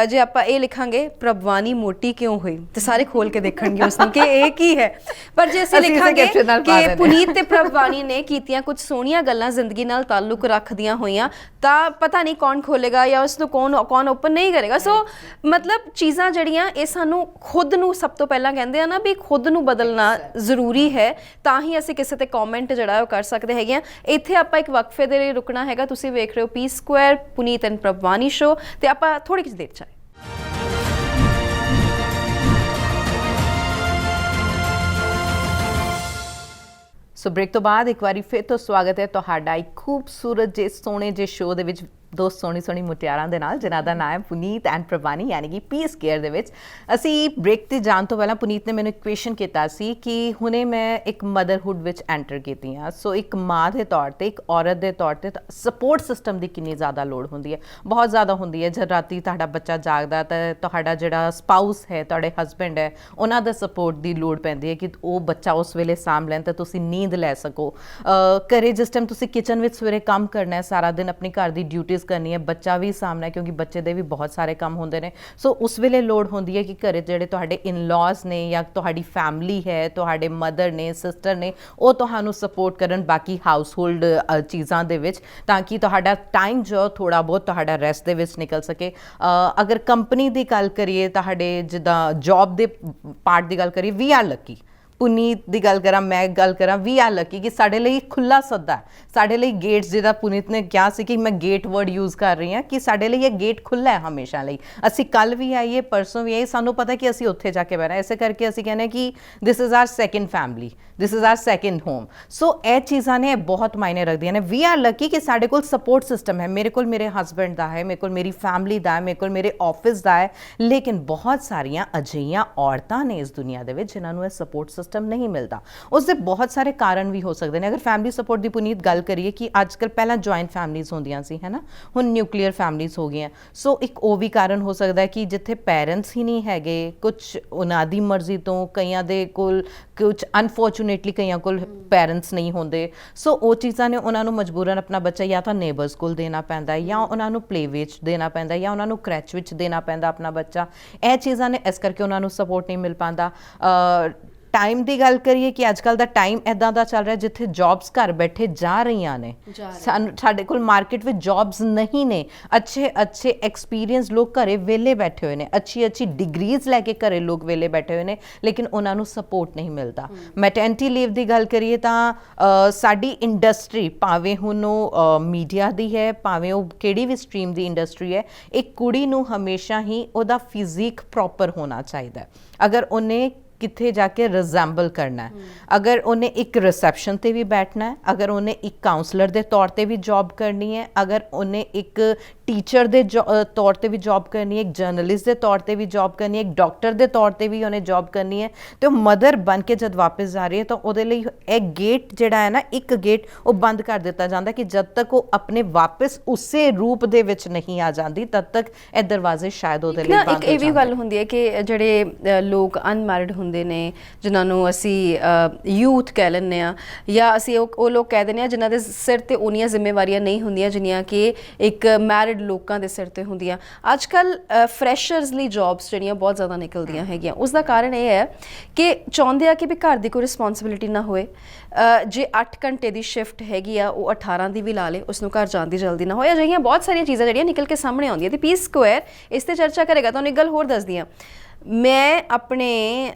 ਜੇ ਆਪਾਂ ਇਹ ਲਿਖਾਂਗੇ ਪ੍ਰਭਵਾਨੀ ਮੋਟੀ ਕਿਉਂ ਹੋਈ, ਤੇ ਸਾਰੇ ਖੋਲ ਕੇ ਦੇਖਣਗੇ ਉਸ ਨੂੰ ਕਿ ਇਹ ਕੀ ਹੈ। ਪਰ ਜੇ ਅਸੀਂ ਲਿਖਾਂਗੇ ਕਿ ਪੁਨੀਤ ਤੇ ਪ੍ਰਭਵਾਨੀ ਨੇ ਕੀਤੀਆਂ ਕੁਝ ਸੋਹਣੀਆਂ ਗੱਲਾਂ ਜ਼ਿੰਦਗੀ ਨਾਲ ਤਾਲੁਕ ਰੱਖਦੀਆਂ ਹੋਈਆਂ, ਤਾਂ ਪਤਾ ਨਹੀਂ ਕੌਣ ਖੋਲੇਗਾ ਜਾਂ ਉਸ ਨੂੰ ਕੌਣ ਓਪਨ ਨਹੀਂ ਕਰੇਗਾ। ਸੋ ਮਤਲਬ ਚੀਜ਼ਾਂ ਜਿਹੜੀਆਂ ਇਹ ਸਾਨੂੰ ਖੁਦ ਨੂੰ ਸਭ ਤੋਂ ਪਹਿਲਾਂ ਕਹਿੰਦੇ ਆ ਨਾ ਵੀ ਖੁਦ ਨੂੰ ਬਦਲਣਾ ਜ਼ਰੂਰੀ ਹੈ, ਤਾਂ ਹੀ ਅਸੀਂ ਕਿਸੇ ਤੇ ਕਮੈਂਟ ਜਿਹੜਾ ਉਹ ਕਰ ਸਕਦੇ ਹੈਗੇ ਆ। ਇੱਥੇ ਆਪਾਂ ਇੱਕ ਵਕਫੇ ਦੇ ਲਈ ਰੁਕਣਾ ਹੈਗਾ। ਤੁਸੀਂ ਵੇਖ ਰਹੇ ਹੋ ਪੀ ਸਕੁਆਇਰ, ਪੁਨੀਤ ਐਂਡ ਪ੍ਰਭਵਾਨੀ ਸ਼ੋ, ਤੇ ਆਪਾਂ ਥੋੜੀ ਜਿਹੀ ਦੇਰ 'ਚ ਆਏ। ਸੋ ਬ੍ਰੇਕ ਤੋਂ ਬਾਅਦ ਇੱਕ ਵਾਰੀ ਫਿਰ ਤੋਂ ਸਵਾਗਤ ਹੈ ਤੁਹਾਡਾ ਇੱਕ ਖੂਬਸੂਰਤ ਜੇ ਸੋਹਣੇ ਜੇ ਸ਼ੋਅ ਦੇ ਵਿੱਚ, ਦੋ ਸੋਹਣੀ ਮੁਟਿਆਰਾਂ ਦੇ ਨਾਲ, ਜਿਨ੍ਹਾਂ ਦਾ ਨਾਮ ਹੈ ਪੁਨੀਤ ਐਂਡ ਪ੍ਰਭਵਾਨੀ, ਯਾਨੀ ਕਿ ਪੀਸ ਕੇਅਰ ਦੇ ਵਿੱਚ। ਅਸੀਂ ਬ੍ਰੇਕ ਤੇ ਜਾਣ ਤੋਂ ਪਹਿਲਾਂ ਪੁਨੀਤ ਨੇ ਮੈਨੂੰ ਇੱਕ ਕੁਐਸਚਨ ਕੀਤਾ ਸੀ ਕਿ ਹੁਣੇ ਮੈਂ ਇੱਕ ਮਦਰਹੁੱਡ ਵਿੱਚ ਐਂਟਰ ਕੀਤੀ ਹਾਂ। ਸੋ ਇੱਕ ਮਾਂ ਦੇ ਤੌਰ ਤੇ, ਇੱਕ ਔਰਤ ਦੇ ਤੌਰ ਤੇ ਸਪੋਰਟ ਸਿਸਟਮ ਦੀ ਕਿੰਨੀ ਜ਼ਿਆਦਾ ਲੋੜ ਹੁੰਦੀ ਹੈ? ਬਹੁਤ ਜ਼ਿਆਦਾ ਹੁੰਦੀ ਹੈ। ਜਦ ਰਾਤੀ ਤੁਹਾਡਾ ਬੱਚਾ ਜਾਗਦਾ ਤਾਂ ਤੁਹਾਡਾ ਜਿਹੜਾ ਸਪਾਊਸ ਹੈ, ਤੁਹਾਡੇ ਹਸਬੈਂਡ ਹੈ, ਉਹਨਾਂ ਦਾ ਸਪੋਰਟ ਦੀ ਲੋੜ ਪੈਂਦੀ ਹੈ ਕਿ ਉਹ ਬੱਚਾ ਉਸ ਵੇਲੇ ਸਾਂਭ ਲੈਣ ਤਾਂ ਤੁਸੀਂ ਨੀਂਦ ਲੈ ਸਕੋ। ਘਰੇ ਜਿਸ ਟਾਈਮ ਤੁਸੀਂ ਕਿਚਨ ਵਿੱਚ ਸਵੇਰੇ ਕੰਮ ਕਰਨਾ ਹੈ, ਸਾਰਾ ਦਿਨ ਆਪਣੀ ਘਰ ਦੀ ਡਿਊਟੀਜ਼ ਕਰਨੀ ਹੈ, ਬੱਚਾ ਵੀ ਸਾਹਮਣਾ, ਕਿਉਂਕਿ ਬੱਚੇ ਦੇ ਵੀ ਬਹੁਤ ਸਾਰੇ ਕੰਮ ਹੁੰਦੇ ਨੇ। ਸੋ ਉਸ ਵੇਲੇ ਲੋੜ ਹੁੰਦੀ ਹੈ ਕਿ ਘਰੇ ਜਿਹੜੇ ਤੁਹਾਡੇ ਇਨ-ਲॉज ਨੇ ਜਾਂ ਤੁਹਾਡੀ ਫੈਮਿਲੀ ਹੈ, ਤੁਹਾਡੇ ਮਦਰ ਨੇ, ਸਿਸਟਰ ਨੇ, ਉਹ ਤੁਹਾਨੂੰ ਸਪੋਰਟ ਕਰਨ ਬਾਕੀ ਹਾਊਸ ਹੋਲਡ ਚੀਜ਼ਾਂ ਦੇ ਵਿੱਚ, ਤਾਂ ਕਿ ਤੁਹਾਡਾ ਟਾਈਮ ਜੋ ਥੋੜ੍ਹਾ ਬਹੁਤ ਤੁਹਾਡਾ ਰੈਸਟ ਦੇ ਵਿੱਚ ਨਿਕਲ ਸਕੇ। ਅਗਰ ਕੰਪਨੀ ਦੀ ਗੱਲ ਕਰੀਏ, ਤੁਹਾਡੇ ਜਿੱਦਾਂ ਜੌਬ ਦੇ ਪਾਰਟ ਦੀ ਗੱਲ ਕਰੀਏ, ਵੀ ਆਰ ਲੱਕੀ। ਪੁਨੀਤ ਦੀ ਗੱਲ ਕਰਾਂ, ਮੈਂ ਗੱਲ ਕਰਾਂ, ਵੀ ਆਰ ਲੱਕੀ ਕਿ ਸਾਡੇ ਲਈ ਖੁੱਲ੍ਹਾ ਸੱਦਾ, ਸਾਡੇ ਲਈ ਗੇਟਸ, ਜਿਹਦਾ ਪੁਨੀਤ ਨੇ ਕਿਹਾ ਸੀ ਕਿ ਮੈਂ ਗੇਟ ਵਰਡ ਯੂਜ਼ ਕਰ ਰਹੀ ਹਾਂ, ਕਿ ਸਾਡੇ ਲਈ ਇਹ ਗੇਟ ਖੁੱਲ੍ਹਾ ਹੈ ਹਮੇਸ਼ਾ ਲਈ। ਅਸੀਂ ਕੱਲ੍ਹ ਵੀ ਆਈਏ, ਪਰਸੋਂ ਵੀ ਆਈਏ, ਸਾਨੂੰ ਪਤਾ ਕਿ ਅਸੀਂ ਉੱਥੇ ਜਾ ਕੇ ਬਹਿਣਾ। ਇਸੇ ਕਰਕੇ ਅਸੀਂ ਕਹਿੰਦੇ ਕਿ this is our second family, this is our second home. So ਇਹ ਚੀਜ਼ਾਂ ਨੇ ਬਹੁਤ ਮਾਇਨੇ ਰੱਖਦੀਆਂ ਨੇ। ਵੀ ਆਰ ਲੱਕੀ ਕਿ ਸਾਡੇ ਕੋਲ ਸਪੋਰਟ ਸਿਸਟਮ ਹੈ। ਮੇਰੇ ਕੋਲ ਮੇਰੇ ਹਸਬੈਂਡ ਦਾ ਹੈ, ਮੇਰੇ ਕੋਲ ਮੇਰੀ ਫੈਮਿਲੀ ਦਾ ਹੈ, ਮੇਰੇ ਕੋਲ ਮੇਰੇ ਆਫਿਸ ਦਾ ਹੈ। ਲੇਕਿਨ ਬਹੁਤ ਸਾਰੀਆਂ ਅਜਿਹੀਆਂ ਔਰਤਾਂ ਨੇ ਇਸ ਦੁਨੀਆ ਦੇ ਵਿੱਚ ਜਿਨ੍ਹਾਂ ਨੂੰ ਇਹ ਸਪੋਰਟ ਸਿਸਟਮ ਨਹੀਂ ਮਿਲਦਾ। ਉਸ ਦੇ ਬਹੁਤ ਸਾਰੇ ਕਾਰਨ ਵੀ ਹੋ ਸਕਦੇ ਨੇ। ਅਗਰ ਫੈਮਿਲੀ ਸਪੋਰਟ ਦੀ ਪੁਨੀਤ ਗੱਲ ਕਰੀਏ ਕਿ ਅੱਜ ਕੱਲ੍ਹ ਪਹਿਲਾਂ ਜੁਆਇੰਟ ਫੈਮਲੀਜ਼ ਹੁੰਦੀਆਂ ਸੀ, ਹੈ ਨਾ, ਹੁਣ ਨਿਊਕਲੀਅਰ ਫੈਮਲੀਜ਼ ਹੋ ਗਈਆਂ। ਸੋ ਇੱਕ ਉਹ ਵੀ ਕਾਰਨ ਹੋ ਸਕਦਾ ਹੈ ਕਿ ਜਿੱਥੇ ਪੈਰੈਂਟਸ ਹੀ ਨਹੀਂ ਹੈਗੇ, ਕੁਛ ਉਹਨਾਂ ਦੀ ਮਰਜ਼ੀ ਤੋਂ, ਕਈਆਂ ਦੇ ਕੋਲ ਕੁਛ ਅਨਫੋਰਚੂਨੇਟਲੀ ਕਈਆਂ ਕੋਲ ਪੈਰੈਂਟਸ ਨਹੀਂ ਹੁੰਦੇ, ਸੋ ਉਹ ਚੀਜ਼ਾਂ ਨੇ ਉਹਨਾਂ ਨੂੰ ਮਜਬੂਰਨ ਆਪਣਾ ਬੱਚਾ ਜਾਂ ਤਾਂ ਨੇਬਰਸ ਕੋਲ ਦੇਣਾ ਪੈਂਦਾ, ਜਾਂ ਉਹਨਾਂ ਨੂੰ ਪਲੇ ਵਿੱਚ ਦੇਣਾ ਪੈਂਦਾ, ਜਾਂ ਉਹਨਾਂ ਨੂੰ ਕ੍ਰੈਚ ਵਿੱਚ ਦੇਣਾ ਪੈਂਦਾ ਆਪਣਾ ਬੱਚਾ। ਇਹ ਚੀਜ਼ਾਂ ਨੇ, ਇਸ ਕਰਕੇ ਉਹਨਾਂ ਨੂੰ ਸਪੋਰਟ ਨਹੀਂ ਮਿਲ ਪਾਉਂਦਾ। ਟਾਈਮ ਦੀ ਗੱਲ ਕਰੀਏ ਕਿ ਅੱਜ ਕੱਲ੍ਹ ਦਾ ਟਾਈਮ ਇੱਦਾਂ ਦਾ ਚੱਲ ਰਿਹਾ ਜਿੱਥੇ ਜੌਬਸ ਘਰ ਬੈਠੇ ਜਾ ਰਹੀਆਂ ਨੇ, ਸਾਡੇ ਕੋਲ ਮਾਰਕੀਟ ਵਿੱਚ ਜੌਬਸ ਨਹੀਂ ਨੇ, ਅੱਛੇ ਐਕਸਪੀਰੀਅੰਸ ਲੋਕ ਘਰੇ ਵਿਹਲੇ ਬੈਠੇ ਹੋਏ ਨੇ, ਅੱਛੀ ਡਿਗਰੀਜ਼ ਲੈ ਕੇ ਘਰੇ ਲੋਕ ਵਿਹਲੇ ਬੈਠੇ ਹੋਏ ਨੇ, ਲੇਕਿਨ ਉਹਨਾਂ ਨੂੰ ਸਪੋਰਟ ਨਹੀਂ ਮਿਲਦਾ। ਮੈਟਰਨਿਟੀ ਲੀਵ ਦੀ ਗੱਲ ਕਰੀਏ ਤਾਂ ਸਾਡੀ ਇੰਡਸਟਰੀ, ਭਾਵੇਂ ਹੁਣ ਉਹ ਮੀਡੀਆ ਦੀ ਹੈ, ਭਾਵੇਂ ਉਹ ਕਿਹੜੀ ਵੀ ਸਟਰੀਮ ਦੀ ਇੰਡਸਟਰੀ ਹੈ, ਇੱਕ ਕੁੜੀ ਨੂੰ ਹਮੇਸ਼ਾ ਹੀ ਉਹਦਾ ਫਿਜ਼ੀਕ ਪ੍ਰੋਪਰ ਹੋਣਾ ਚਾਹੀਦਾ ਹੈ। ਅਗਰ ਉਹਨੇ ਕਿੱਥੇ ਜਾ ਕੇ ਰਿਜ਼ੈਂਬਲ ਕਰਨਾ ਹੈ, ਅਗਰ ਉਹਨੇ ਇੱਕ ਰਿਸੈਪਸ਼ਨ ਤੇ ਵੀ ਬੈਠਣਾ ਹੈ, ਅਗਰ ਉਹਨੇ ਇੱਕ ਕਾਉਂਸਲਰ ਦੇ ਤੌਰ ਤੇ ਵੀ ਜੌਬ ਕਰਨੀ ਹੈ, ਅਗਰ ਉਹਨੇ ਇੱਕ ਟੀਚਰ ਦੇ ਤੌਰ ਤੇ ਵੀ ਜੌਬ ਕਰਨੀ ਹੈ, ਇੱਕ ਜਰਨਲਿਸਟ ਦੇ ਤੌਰ ਤੇ ਵੀ ਜੌਬ ਕਰਨੀ ਹੈ, ਇੱਕ ਡਾਕਟਰ ਦੇ ਤੌਰ ਤੇ ਵੀ ਉਹਨੇ ਜੌਬ ਕਰਨੀ ਹੈ, ਤੇ ਉਹ ਮਦਰ ਬਣ ਕੇ ਜਦ ਵਾਪਸ ਜਾ ਰਹੀ ਹੈ ਤਾਂ ਉਹਦੇ ਲਈ ਇਹ ਗੇਟ ਜਿਹੜਾ ਹੈ ਨਾ, ਇੱਕ ਗੇਟ ਉਹ ਬੰਦ ਕਰ ਦਿੱਤਾ ਜਾਂਦਾ ਕਿ ਜਦ ਤੱਕ ਉਹ ਆਪਣੇ ਵਾਪਸ ਉਸੇ ਰੂਪ ਦੇ ਵਿੱਚ ਨਹੀਂ ਆ ਜਾਂਦੀ, ਤਦ ਤੱਕ ਇਹ ਦਰਵਾਜ਼ੇ ਸ਼ਾਇਦ ਉਹਦੇ ਲਈ ਬੰਦ ਹੋ ਜਾਂਦੇ। ਇੱਕ ਇਹ ਵੀ ਗੱਲ ਹੁੰਦੀ ਹੈ ਕਿ ਜਿਹੜੇ ਲੋਕ ਅਨਮੈਰਿਡ ਹੁੰਦੇ ਨੇ, ਜਿਨ੍ਹਾਂ ਨੂੰ ਅਸੀਂ ਯੂਥ ਕਹਿ ਲੈਂਦੇ ਹਾਂ, ਜਾਂ ਅਸੀਂ ਉਹ ਲੋਕ ਕਹਿ ਦਿੰਦੇ ਹਾਂ ਜਿਨ੍ਹਾਂ ਦੇ ਸਿਰ ਤੇ ਉਨੀਆਂ ਜ਼ਿੰਮੇਵਾਰੀਆਂ ਨਹੀਂ ਹੁੰਦੀਆਂ ਜਿੰਨੀਆਂ ਕਿ ਇੱਕ ਮੈਰਿਡ ਲੋਕਾਂ ਦੇ ਸਿਰ ਤੇ ਹੁੰਦੀਆਂ। ਅੱਜ ਕੱਲ੍ਹ ਫਰੈਸ਼ਰਸ ਲਈ ਜੌਬਸ ਜਿਹੜੀਆਂ ਬਹੁਤ ਜ਼ਿਆਦਾ ਨਿਕਲਦੀਆਂ ਹੈਗੀਆਂ। ਉਸ ਦਾ ਕਾਰਨ ਇਹ ਹੈ ਕਿ ਚਾਹੁੰਦੇ ਆ ਕਿ ਵੀ ਘਰ ਦੀ ਕੋਈ ਰਿਸਪੌਂਸਿਬਿਲਿਟੀ ਨਾ ਹੋਏ। ਜੇ 8 ਘੰਟੇ ਦੀ ਸ਼ਿਫਟ ਹੈਗੀ ਆ, ਉਹ 18 ਦੀ ਵੀ ਲਾ ਲੇ, ਉਸਨੂੰ ਘਰ ਜਾਣ ਦੀ ਜਲਦੀ ਨਾ ਹੋਏ। ਅਜਿਹੀਆਂ ਬਹੁਤ ਸਾਰੀਆਂ ਚੀਜ਼ਾਂ ਜਿਹੜੀਆਂ ਨਿਕਲ ਕੇ ਸਾਹਮਣੇ ਆਉਂਦੀਆਂ। ਤੇ ਪੀਸ ਸਕੁਆਇਰ ਇਸ ਤੇ ਚਰਚਾ ਕਰੇਗਾ। ਤੁਹਾਨੂੰ ਇੱਕ ਗੱਲ ਹੋਰ ਦੱਸਦੀ ਹਾਂ, ਮੈਂ ਆਪਣੇ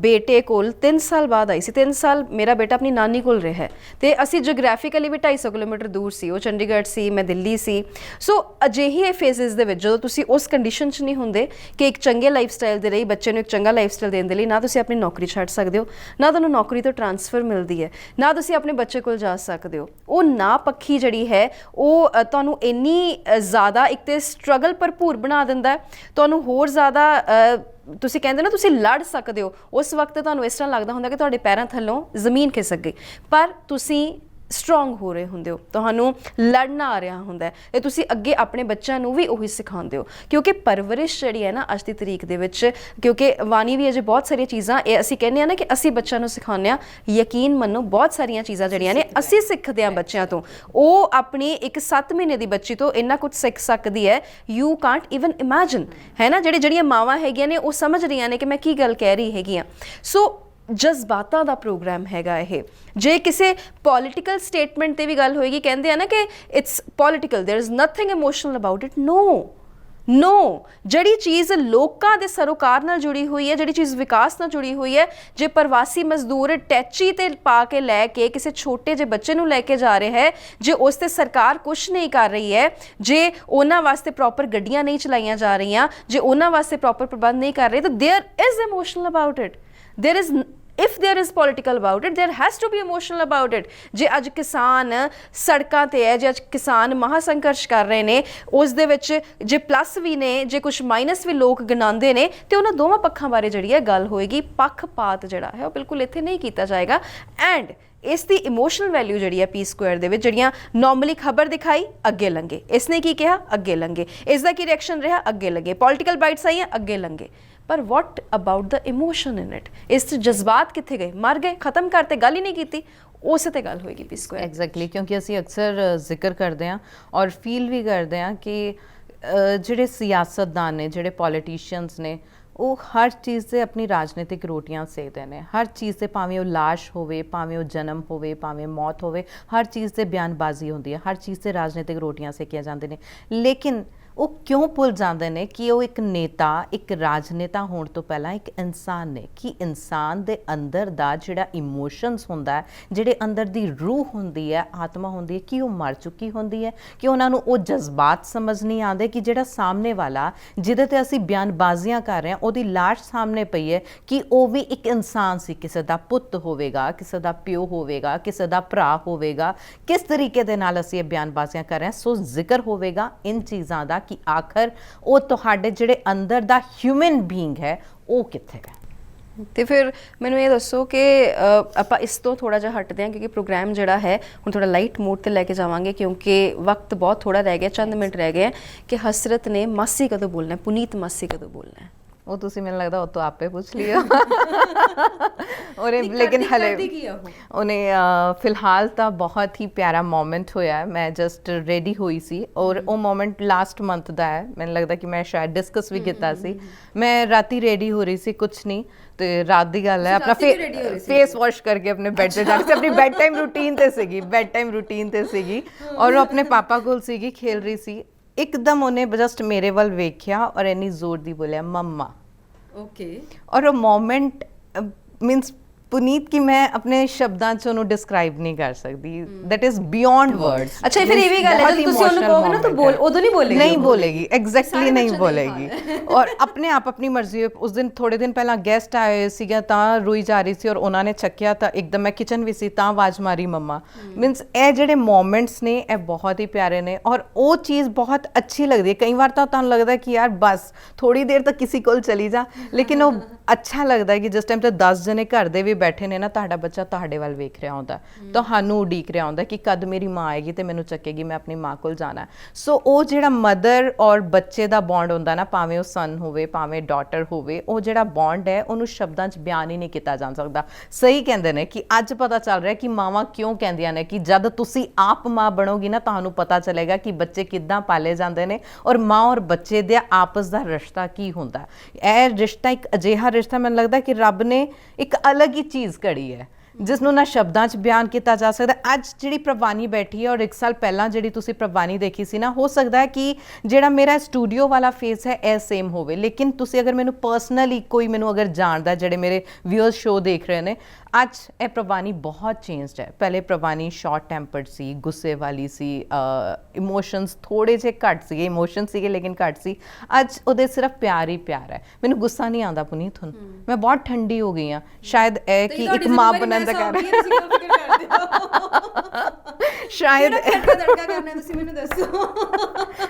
ਬੇਟੇ ਕੋਲ 3 ਸਾਲ ਬਾਅਦ ਆਈ ਸੀ। 3 ਸਾਲ ਮੇਰਾ ਬੇਟਾ ਆਪਣੀ ਨਾਨੀ ਕੋਲ ਰਿਹਾ ਤੇ ਅਸੀਂ ਜੀਓਗ੍ਰਾਫਿਕਲੀ ਵੀ 250 ਕਿਲੋਮੀਟਰ ਦੂਰ ਸੀ। ਉਹ ਚੰਡੀਗੜ੍ਹ ਸੀ, ਮੈਂ ਦਿੱਲੀ ਸੀ। ਸੋ ਅਜਿਹੇ ਫੇਜ਼ਸ ਦੇ ਵਿੱਚ ਜਦੋਂ ਤੁਸੀਂ ਉਸ ਕੰਡੀਸ਼ਨ 'ਚ ਨਹੀਂ ਹੁੰਦੇ ਕਿ ਇੱਕ ਚੰਗੇ ਲਾਈਫ ਸਟਾਈਲ ਦੇ ਲਈ ਬੱਚੇ ਨੂੰ ਇੱਕ ਚੰਗਾ ਲਾਈਫ ਸਟਾਈਲ ਦੇਣ ਦੇ ਲਈ ਨਾ ਤੁਸੀਂ ਆਪਣੀ ਨੌਕਰੀ ਛੱਡ ਸਕਦੇ ਹੋ, ਨਾ ਤੁਹਾਨੂੰ ਨੌਕਰੀ ਤੋਂ ਟਰਾਂਸਫਰ ਮਿਲਦੀ ਹੈ, ਨਾ ਤੁਸੀਂ ਆਪਣੇ ਬੱਚੇ ਕੋਲ ਜਾ ਸਕਦੇ ਹੋ। ਉਹ ਨਾ ਪੱਖੀ ਜਿਹੜੀ ਹੈ ਉਹ ਤੁਹਾਨੂੰ ਇੰਨੀ ਜ਼ਿਆਦਾ ਇੱਕ ਤੇ ਸਟਰਗਲ ਭਰਪੂਰ ਬਣਾ ਦਿੰਦਾ, ਤੁਹਾਨੂੰ ਹੋਰ ਜ਼ਿਆਦਾ ਤੁਸੀਂ ਕਹਿੰਦੇ ਨਾ ਤੁਸੀਂ ਲੜ ਸਕਦੇ ਹੋ। ਉਸ ਵਕਤ ਤੁਹਾਨੂੰ ਇਸ ਤਰ੍ਹਾਂ ਲੱਗਦਾ ਹੁੰਦਾ ਕਿ ਤੁਹਾਡੇ ਪੈਰਾਂ ਥੱਲੋਂ ਜ਼ਮੀਨ ਖਿਸਕ ਗਈ, ਪਰ ਤੁਸੀਂ ਸਟਰੋਂਗ ਹੋ ਰਹੇ ਹੁੰਦੇ ਹੋ, ਤੁਹਾਨੂੰ ਲੜਨਾ ਆ ਰਿਹਾ ਹੁੰਦਾ ਹੈ ਤੇ ਤੁਸੀਂ ਅੱਗੇ ਆਪਣੇ ਬੱਚਿਆਂ ਨੂੰ ਵੀ ਉਹੀ ਸਿਖਾਉਂਦੇ ਹੋ। ਕਿਉਂਕਿ ਪਰਵਰਿਸ਼ ਜਿਹੜੀ ਹੈ ਨਾ ਅੱਜ ਦੀ ਤਰੀਕ ਦੇ ਵਿੱਚ, ਕਿਉਂਕਿ ਵਾਣੀ ਵੀ ਅਜੇ ਬਹੁਤ ਸਾਰੀਆਂ ਚੀਜ਼ਾਂ ਇਹ ਅਸੀਂ ਕਹਿੰਦੇ ਹਾਂ ਨਾ ਕਿ ਅਸੀਂ ਬੱਚਿਆਂ ਨੂੰ ਸਿਖਾਉਂਦੇ ਹਾਂ, ਯਕੀਨ ਮੰਨੋ ਬਹੁਤ ਸਾਰੀਆਂ ਚੀਜ਼ਾਂ ਜਿਹੜੀਆਂ ਨੇ ਅਸੀਂ ਸਿੱਖਦੇ ਹਾਂ ਬੱਚਿਆਂ ਤੋਂ। ਉਹ ਆਪਣੀ ਇੱਕ 7 ਮਹੀਨੇ ਦੀ ਬੱਚੀ ਤੋਂ ਇੰਨਾ ਕੁਝ ਸਿੱਖ ਸਕਦੀ ਹੈ, ਯੂ ਕਾਂਟ ਈਵਨ ਇਮੈਜਿਨ, ਹੈ ਨਾ। ਜਿਹੜੀਆਂ ਮਾਵਾਂ ਹੈਗੀਆਂ ਨੇ ਉਹ ਸਮਝ ਰਹੀਆਂ ਨੇ ਕਿ ਮੈਂ ਕੀ ਗੱਲ ਕਹਿ ਰਹੀ ਹੈਗੀ ਹਾਂ। ਸੋ ਜਜ਼ਬਾਤਾਂ ਦਾ ਪ੍ਰੋਗਰਾਮ ਹੈਗਾ ਇਹ। ਜੇ ਕਿਸੇ ਪੋਲੀਟੀਕਲ ਸਟੇਟਮੈਂਟ ਤੇ ਵੀ ਗੱਲ ਹੋਏਗੀ, ਕਹਿੰਦੇ ਆ ਨਾ ਕਿ it's political, there is nothing emotional about it. No, ਜਿਹੜੀ ਚੀਜ਼ ਲੋਕਾਂ ਦੇ ਸਰੋਕਾਰ ਨਾਲ ਜੁੜੀ ਹੋਈ ਹੈ, ਜਿਹੜੀ ਚੀਜ਼ ਵਿਕਾਸ ਨਾਲ ਜੁੜੀ ਹੋਈ ਹੈ, ਜੇ ਪ੍ਰਵਾਸੀ ਮਜ਼ਦੂਰ ਟੈਚੀ ਤੇ ਪਾ ਕੇ ਲੈ ਕੇ ਕਿਸੇ ਛੋਟੇ ਜਿਹੇ ਬੱਚੇ ਨੂੰ ਲੈ ਕੇ ਜਾ ਰਿਹਾ ਹੈ, ਜੇ ਉਸ ਤੇ ਸਰਕਾਰ ਕੁਛ ਨਹੀਂ ਕਰ ਰਹੀ ਹੈ, ਜੇ ਉਹਨਾਂ ਵਾਸਤੇ ਪ੍ਰੋਪਰ ਗੱਡੀਆਂ ਨਹੀਂ ਚਲਾਈਆਂ ਜਾ ਰਹੀਆਂ, ਜੇ ਉਹਨਾਂ ਵਾਸਤੇ ਪ੍ਰੋਪਰ ਪ੍ਰਬੰਧ ਨਹੀਂ ਕਰ ਰਹੇ, ਤਾਂ there is emotional about it. If there is political about it, there has to be emotional about it. ਜੇ ਅੱਜ ਕਿਸਾਨ ਸੜਕਾਂ ਤੇ ਹੈ, ਜੇ ਅੱਜ ਕਿਸਾਨ ਮਹਾਸੰਘਰਸ਼ ਕਰ ਰਹੇ ਨੇ, ਉਸ ਦੇ ਵਿੱਚ ਜੇ ਪਲੱਸ ਵੀ ਨੇ, ਜੇ ਕੁਝ ਮਾਈਨਸ ਵੀ ਲੋਕ ਗਿਣਾਉਂਦੇ ਨੇ, ਤੇ ਉਹਨਾਂ ਦੋਵਾਂ ਪੱਖਾਂ ਬਾਰੇ ਜਿਹੜੀ ਹੈ ਗੱਲ ਹੋਏਗੀ। ਪੱਖਪਾਤ ਜਿਹੜਾ ਹੈ ਉਹ ਬਿਲਕੁਲ ਇੱਥੇ ਨਹੀਂ ਕੀਤਾ ਜਾਏਗਾ। ਐਂਡ ਇਸ ਦੀ ਇਮੋਸ਼ਨਲ ਵੈਲਿਊ ਜਿਹੜੀ ਹੈ ਪੀ ਸਕੁਆਇਰ ਦੇ ਵਿੱਚ, ਜਿਹੜੀਆਂ ਨਾਰਮਲੀ ਖਬਰ ਦਿਖਾਈ, ਅੱਗੇ ਲੰਘੇ, ਇਸਨੇ ਕੀ ਕਿਹਾ, ਅੱਗੇ ਲੰਘੇ, ਇਸ ਦਾ ਕੀ ਰਿਐਕਸ਼ਨ ਰਿਹਾ, ਅੱਗੇ ਲੰਘੇ, ਪੋਲੀਟੀਕਲ ਬਾਈਟਸ ਆਈਆਂ, ਅੱਗੇ ਲੰਘੇ, ਪਰ ਵਾਟ about the emotion in it? ਇਸ 'ਚ ਜਜ਼ਬਾਤ ਕਿੱਥੇ ਗਏ? ਮਰ ਗਏ, ਖਤਮ ਕਰਤੇ, ਗੱਲ ਹੀ ਨਹੀਂ ਕੀਤੀ। ਉਸੇ ਤੇ ਗੱਲ ਹੋਏਗੀ ਪੀ ਸਕੁਆਇਰ। ਐਗਜ਼ੈਕਟਲੀ, ਕਿਉਂਕਿ ਅਸੀਂ ਅਕਸਰ ਜ਼ਿਕਰ ਕਰਦੇ ਹਾਂ ਔਰ ਫੀਲ ਵੀ ਕਰਦੇ ਹਾਂ ਕਿ ਜਿਹੜੇ ਸਿਆਸਤਦਾਨ ਨੇ, ਜਿਹੜੇ ਪੋਲੀਟੀਸ਼ੀਅਨਸ ਨੇ, ਉਹ ਹਰ ਚੀਜ਼ 'ਤੇ ਆਪਣੀ ਰਾਜਨੀਤਿਕ ਰੋਟੀਆਂ ਸੇਕਦੇ ਨੇ। ਹਰ ਚੀਜ਼ 'ਤੇ, ਭਾਵੇਂ ਉਹ ਲਾਸ਼ ਹੋਵੇ, ਭਾਵੇਂ ਉਹ ਜਨਮ ਹੋਵੇ, ਭਾਵੇਂ ਮੌਤ ਹੋਵੇ, ਹਰ ਚੀਜ਼ 'ਤੇ ਬਿਆਨਬਾਜ਼ੀ ਹੁੰਦੀ ਹੈ, ਹਰ ਚੀਜ਼ 'ਤੇ ਰਾਜਨੀਤਿਕ ਰੋਟੀਆਂ ਸੇਕੀਆਂ ਜਾਂਦੇ ਨੇ। ਲੇਕਿਨ ਉਹ ਕਿਉਂ ਭੁੱਲ ਜਾਂਦੇ ਨੇ ਕਿ ਉਹ ਇੱਕ ਨੇਤਾ, ਇੱਕ ਰਾਜਨੇਤਾ ਹੋਣ ਤੋਂ ਪਹਿਲਾਂ ਇੱਕ ਇਨਸਾਨ ਨੇ, ਕਿ ਇਨਸਾਨ ਦੇ ਅੰਦਰ ਦਾ ਜਿਹੜਾ ਇਮੋਸ਼ਨਸ ਹੁੰਦਾ ਹੈ, ਜਿਹੜੇ ਅੰਦਰ ਦੀ ਰੂਹ ਹੁੰਦੀ ਹੈ, ਆਤਮਾ ਹੁੰਦੀ ਹੈ, ਕਿ ਉਹ ਮਰ ਚੁੱਕੀ ਹੁੰਦੀ ਹੈ, ਕਿ ਉਹਨਾਂ ਨੂੰ ਉਹ ਜਜ਼ਬਾਤ ਸਮਝ ਨਹੀਂ ਆਉਂਦੇ, ਕਿ ਜਿਹੜਾ ਸਾਹਮਣੇ ਵਾਲਾ ਜਿਹਦੇ ਤੇ ਅਸੀਂ ਬਿਆਨਬਾਜ਼ੀਆਂ ਕਰ ਰਹੇ ਹਾਂ, ਉਹਦੀ ਲਾਸ਼ ਸਾਹਮਣੇ ਪਈ ਹੈ, ਕਿ ਉਹ ਵੀ ਇੱਕ ਇਨਸਾਨ ਸੀ, ਕਿਸੇ ਦਾ ਪੁੱਤ ਹੋਵੇਗਾ, ਕਿਸੇ ਦਾ ਪਿਓ ਹੋਵੇਗਾ, ਕਿਸੇ ਦਾ ਭਰਾ ਹੋਵੇਗਾ, ਕਿਸ ਤਰੀਕੇ ਦੇ ਨਾਲ ਅਸੀਂ ਇਹ ਬਿਆਨਬਾਜ਼ੀਆਂ ਕਰ ਰਹੇ ਹਾਂ। ਸੋ ਜ਼ਿਕਰ ਹੋਵੇਗਾ ਇਨ ਚੀਜ਼ਾਂ ਦਾ ਕਿ ਆਖਰ ਉਹ ਤੁਹਾਡੇ ਜਿਹੜੇ ਅੰਦਰ ਦਾ ਹਿਊਮਨ ਬੀਇੰਗ ਹੈ ਉਹ ਕਿੱਥੇ ਹੈ। ਤੇ ਫਿਰ ਮੈਨੂੰ ਇਹ ਦੱਸੋ ਕਿ ਆਪਾਂ ਇਸ ਤੋਂ ਥੋੜਾ ਜਿਹਾ ਹਟਦੇ ਹਾਂ, ਕਿਉਂਕਿ ਪ੍ਰੋਗਰਾਮ ਜਿਹੜਾ ਹੈ ਹੁਣ ਥੋੜਾ ਲਾਈਟ ਮੂਡ ਤੇ ਲੈ ਕੇ ਜਾਵਾਂਗੇ, ਕਿਉਂਕਿ ਵਕਤ ਬਹੁਤ ਥੋੜਾ ਰਹਿ ਗਿਆ, ਚੰਦ ਮਿੰਟ ਰਹਿ ਗਏ ਕਿ ਹਸਰਤ ਨੇ ਮਾਸੀ ਕਦੋਂ ਬੋਲਣਾ ਹੈ, ਪੁਨੀਤ ਮਾਸੀ ਕਦੋਂ ਬੋਲਣਾ ਹੈ। ਉਹ ਤੁਸੀਂ ਮੈਨੂੰ ਲੱਗਦਾ ਉਹ ਤੋਂ ਆਪੇ ਪੁੱਛ ਲਿਓ ਉਹਨੇ, ਲੇਕਿਨ ਹਲੇ ਉਹਨੇ ਫਿਲਹਾਲ ਤਾਂ ਬਹੁਤ ਹੀ ਪਿਆਰਾ ਮੋਮੈਂਟ ਹੋਇਆ ਹੈ। ਮੈਂ ਜਸਟ ਰੈਡੀ ਹੋਈ ਸੀ ਔਰ ਉਹ ਮੋਮੈਂਟ ਲਾਸਟ ਮੰਥ ਦਾ ਹੈ। ਮੈਨੂੰ ਲੱਗਦਾ ਕਿ ਮੈਂ ਸ਼ਾਇਦ ਡਿਸਕਸ ਵੀ ਕੀਤਾ ਸੀ। ਮੈਂ ਰਾਤੀ ਰੈਡੀ ਹੋ ਰਹੀ ਸੀ, ਕੁਛ ਨਹੀਂ ਤੇ ਰਾਤ ਦੀ ਗੱਲ ਹੈ, ਆਪਣਾ ਫੇਸ ਵਾਸ਼ ਕਰਕੇ ਆਪਣੇ ਬੈੱਡ ਤੇ ਜਾਣੀ ਸੀ, ਆਪਣੀ ਬੈੱਡ ਟਾਈਮ ਰੂਟੀਨ ਤੇ ਸੀਗੀ ਔਰ ਉਹ ਆਪਣੇ ਪਾਪਾ ਕੋਲ ਸੀਗੀ, ਖੇਲ ਰਹੀ ਸੀ। ਇੱਕਦਮ ਉਹਨੇ ਜਸਟ ਮੇਰੇ ਵੱਲ ਵੇਖਿਆ ਔਰ ਇੰਨੀ ਜ਼ੋਰ ਦੀ ਬੋਲਿਆ ਮੰਮਾ। ਓਕੇ। ਔਰ ਉਹ ਮੋਮੈਂਟ ਮੀਨਸ ਪੁਨੀਤ ਕਿ ਮੈਂ ਆਪਣੇ ਸ਼ਬਦਾਂ 'ਚ ਉਹਨੂੰ ਡਿਸਕ੍ਰਾਈਬ ਨਹੀਂ ਕਰ ਸਕਦੀ, ਦੈਟ ਇਜ਼ ਬਿਯੋਂਡ ਵਰਡਸ। ਅੱਛਾ, ਫਿਰ ਇਹ ਵੀ ਗੱਲ ਹੈ, ਜਦੋਂ ਤੁਸੀਂ ਉਹਨੂੰ ਕਹੋਗੇ ਨਾ ਤਾਂ ਬੋਲ, ਉਦੋਂ ਨਹੀਂ ਬੋਲੇਗੀ, ਐਗਜ਼ੈਕਟਲੀ ਨਹੀਂ ਬੋਲੇਗੀ। ਔਰ ਆਪਣੇ ਆਪ ਆਪਣੀ ਮਰਜ਼ੀ। ਉਸ ਦਿਨ ਥੋੜੇ ਦਿਨ ਪਹਿਲਾਂ ਗੈਸਟ ਆਏ ਸੀਗਾ ਤਾਂ ਰੋਈ ਜਾ ਰਹੀ ਸੀ ਔਰ ਉਹਨਾਂ ਨੇ ਚੱਕਿਆ ਤਾਂ ਇੱਕਦਮ ਮੈਂ ਕਿਚਨ ਵੀ ਸੀ ਤਾਂ ਆਵਾਜ਼ ਮਾਰੀ ਮੰਮਾ। ਮੀਨਸ ਇਹ ਜਿਹੜੇ ਮੋਮੈਂਟਸ ਨੇ ਇਹ ਬਹੁਤ ਹੀ ਪਿਆਰੇ ਨੇ ਔਰ ਉਹ ਚੀਜ਼ ਬਹੁਤ ਅੱਛੀ ਲੱਗਦੀ ਹੈ। ਕਈ ਵਾਰ ਤਾਂ ਤੁਹਾਨੂੰ ਲੱਗਦਾ ਕਿ ਯਾਰ ਬਸ ਥੋੜੀ ਦੇਰ ਤੱਕ ਕਿਸੇ ਕੋਲ ਚਲੀ ਜਾ, ਲੇਕਿਨ ਉਹ ਅੱਛਾ ਲੱਗਦਾ ਕਿ ਜਿਸ ਟਾਈਮ ਤੇ 10 ਜਣੇ ਘਰ ਦੇ ਵੀ ਬੈਠੇ ਨੇ ਨਾ, ਤੁਹਾਡਾ ਬੱਚਾ ਤੁਹਾਡੇ ਵੱਲ ਵੇਖ ਰਿਹਾ ਹੁੰਦਾ, ਤੁਹਾਨੂੰ ਉਡੀਕ ਰਿਹਾ ਹੁੰਦਾ ਕਿ ਕਦ ਮੇਰੀ ਮਾਂ ਆਏਗੀ ਤੇ ਮੈਨੂੰ ਚੱਕੇਗੀ, ਮੈਂ ਆਪਣੀ ਮਾਂ ਕੋਲ ਜਾਣਾ। ਸੋ ਉਹ ਜਿਹੜਾ ਮਦਰ ਔਰ ਬੱਚੇ ਦਾ ਬੌਂਡ ਹੁੰਦਾ ਨਾ, ਭਾਵੇਂ ਉਹ ਸਨ ਹੋਵੇ ਭਾਵੇਂ ਡਾਟਰ ਹੋਵੇ, ਉਹ ਜਿਹੜਾ ਬੌਂਡ ਹੈ ਉਹਨੂੰ ਸ਼ਬਦਾਂ 'ਚ ਬਿਆਨ ਹੀ ਨਹੀਂ ਕੀਤਾ ਜਾ ਸਕਦਾ। ਸਹੀ ਕਹਿੰਦੇ ਨੇ ਕਿ ਅੱਜ ਪਤਾ ਚੱਲ ਰਿਹਾ ਕਿ ਮਾਵਾਂ ਕਿਉਂ ਕਹਿੰਦੀਆਂ ਨੇ ਕਿ ਜਦ ਤੁਸੀਂ ਆਪ ਮਾਂ ਬਣੋਗੀ ਨਾ, ਤੁਹਾਨੂੰ ਪਤਾ ਚੱਲੇਗਾ ਕਿ ਬੱਚੇ ਕਿੱਦਾਂ ਪਾਲੇ ਜਾਂਦੇ ਨੇ ਔਰ ਮਾਂ ਔਰ ਬੱਚੇ ਦੇ ਆਪਸ ਦਾ ਰਿਸ਼ਤਾ ਕੀ ਹੁੰਦਾ। ਇਹ ਰਿਸ਼ਤਾ ਇੱਕ ਅਜਿਹਾ ਰਿਸ਼ਤਾ ਮੈਨੂੰ ਲੱਗਦਾ ਕਿ ਰੱਬ ਨੇ ਇੱਕ ਅਲੱਗ ਹੀ ਚੀਜ਼ ਘੜੀ ਹੈ ਜਿਸ ਨੂੰ ਨਾ ਸ਼ਬਦਾਂ 'ਚ ਬਿਆਨ ਕੀਤਾ ਜਾ ਸਕਦਾ। ਅੱਜ ਜਿਹੜੀ ਪ੍ਰਵਾਨੀ ਬੈਠੀ ਹੈ ਔਰ 1 ਸਾਲ ਪਹਿਲਾਂ ਜਿਹੜੀ ਤੁਸੀਂ ਪ੍ਰਵਾਨੀ ਦੇਖੀ ਸੀ ਨਾ, ਹੋ ਸਕਦਾ ਹੈ ਕਿ ਜਿਹੜਾ ਮੇਰਾ ਸਟੂਡੀਓ ਵਾਲਾ ਫੇਸ ਹੈ ਇਹ ਸੇਮ ਹੋਵੇ, ਲੇਕਿਨ ਤੁਸੀਂ ਅਗਰ ਮੈਨੂੰ ਪਰਸਨਲੀ ਕੋਈ ਮੈਨੂੰ ਅਗਰ ਜਾਣਦਾ, ਜਿਹੜੇ ਮੇਰੇ ਵਿਊਅਰਸ ਸ਼ੋਅ ਦੇਖ ਰਹੇ ਨੇ, ਅੱਜ ਇਹ ਪ੍ਰਵਾਨੀ ਬਹੁਤ ਚੇਂਜਡ ਹੈ। ਪਹਿਲੇ ਪ੍ਰਵਾਨੀ ਸ਼ਾਰਟ ਟੈਂਪਰਡ ਸੀ, ਗੁੱਸੇ ਵਾਲੀ ਸੀ, ਇਮੋਸ਼ਨਸ ਥੋੜੇ ਜਿਹੇ ਘੱਟ ਸੀਗੇ, ਇਮੋਸ਼ਨ ਸੀਗੇ ਲੇਕਿਨ ਘੱਟ ਸੀ। ਅੱਜ ਉਹਦੇ ਸਿਰਫ ਪਿਆਰ ਹੀ ਪਿਆਰ ਹੈ। ਮੈਨੂੰ ਗੁੱਸਾ ਨਹੀਂ ਆਉਂਦਾ ਪੁਨੀਤ, ਹੁਣ ਮੈਂ ਬਹੁਤ ਠੰਡੀ ਹੋ ਗਈ ਹਾਂ। ਸ਼ਾਇਦ ਇਹ ਕਿ ਇੱਕ ਮਾਂ ਬਣਨ ਦਾ ਕਰ ਸ਼ਾਇਦ ਤੁਸੀਂ ਮੈਨੂੰ ਦੱਸੋ।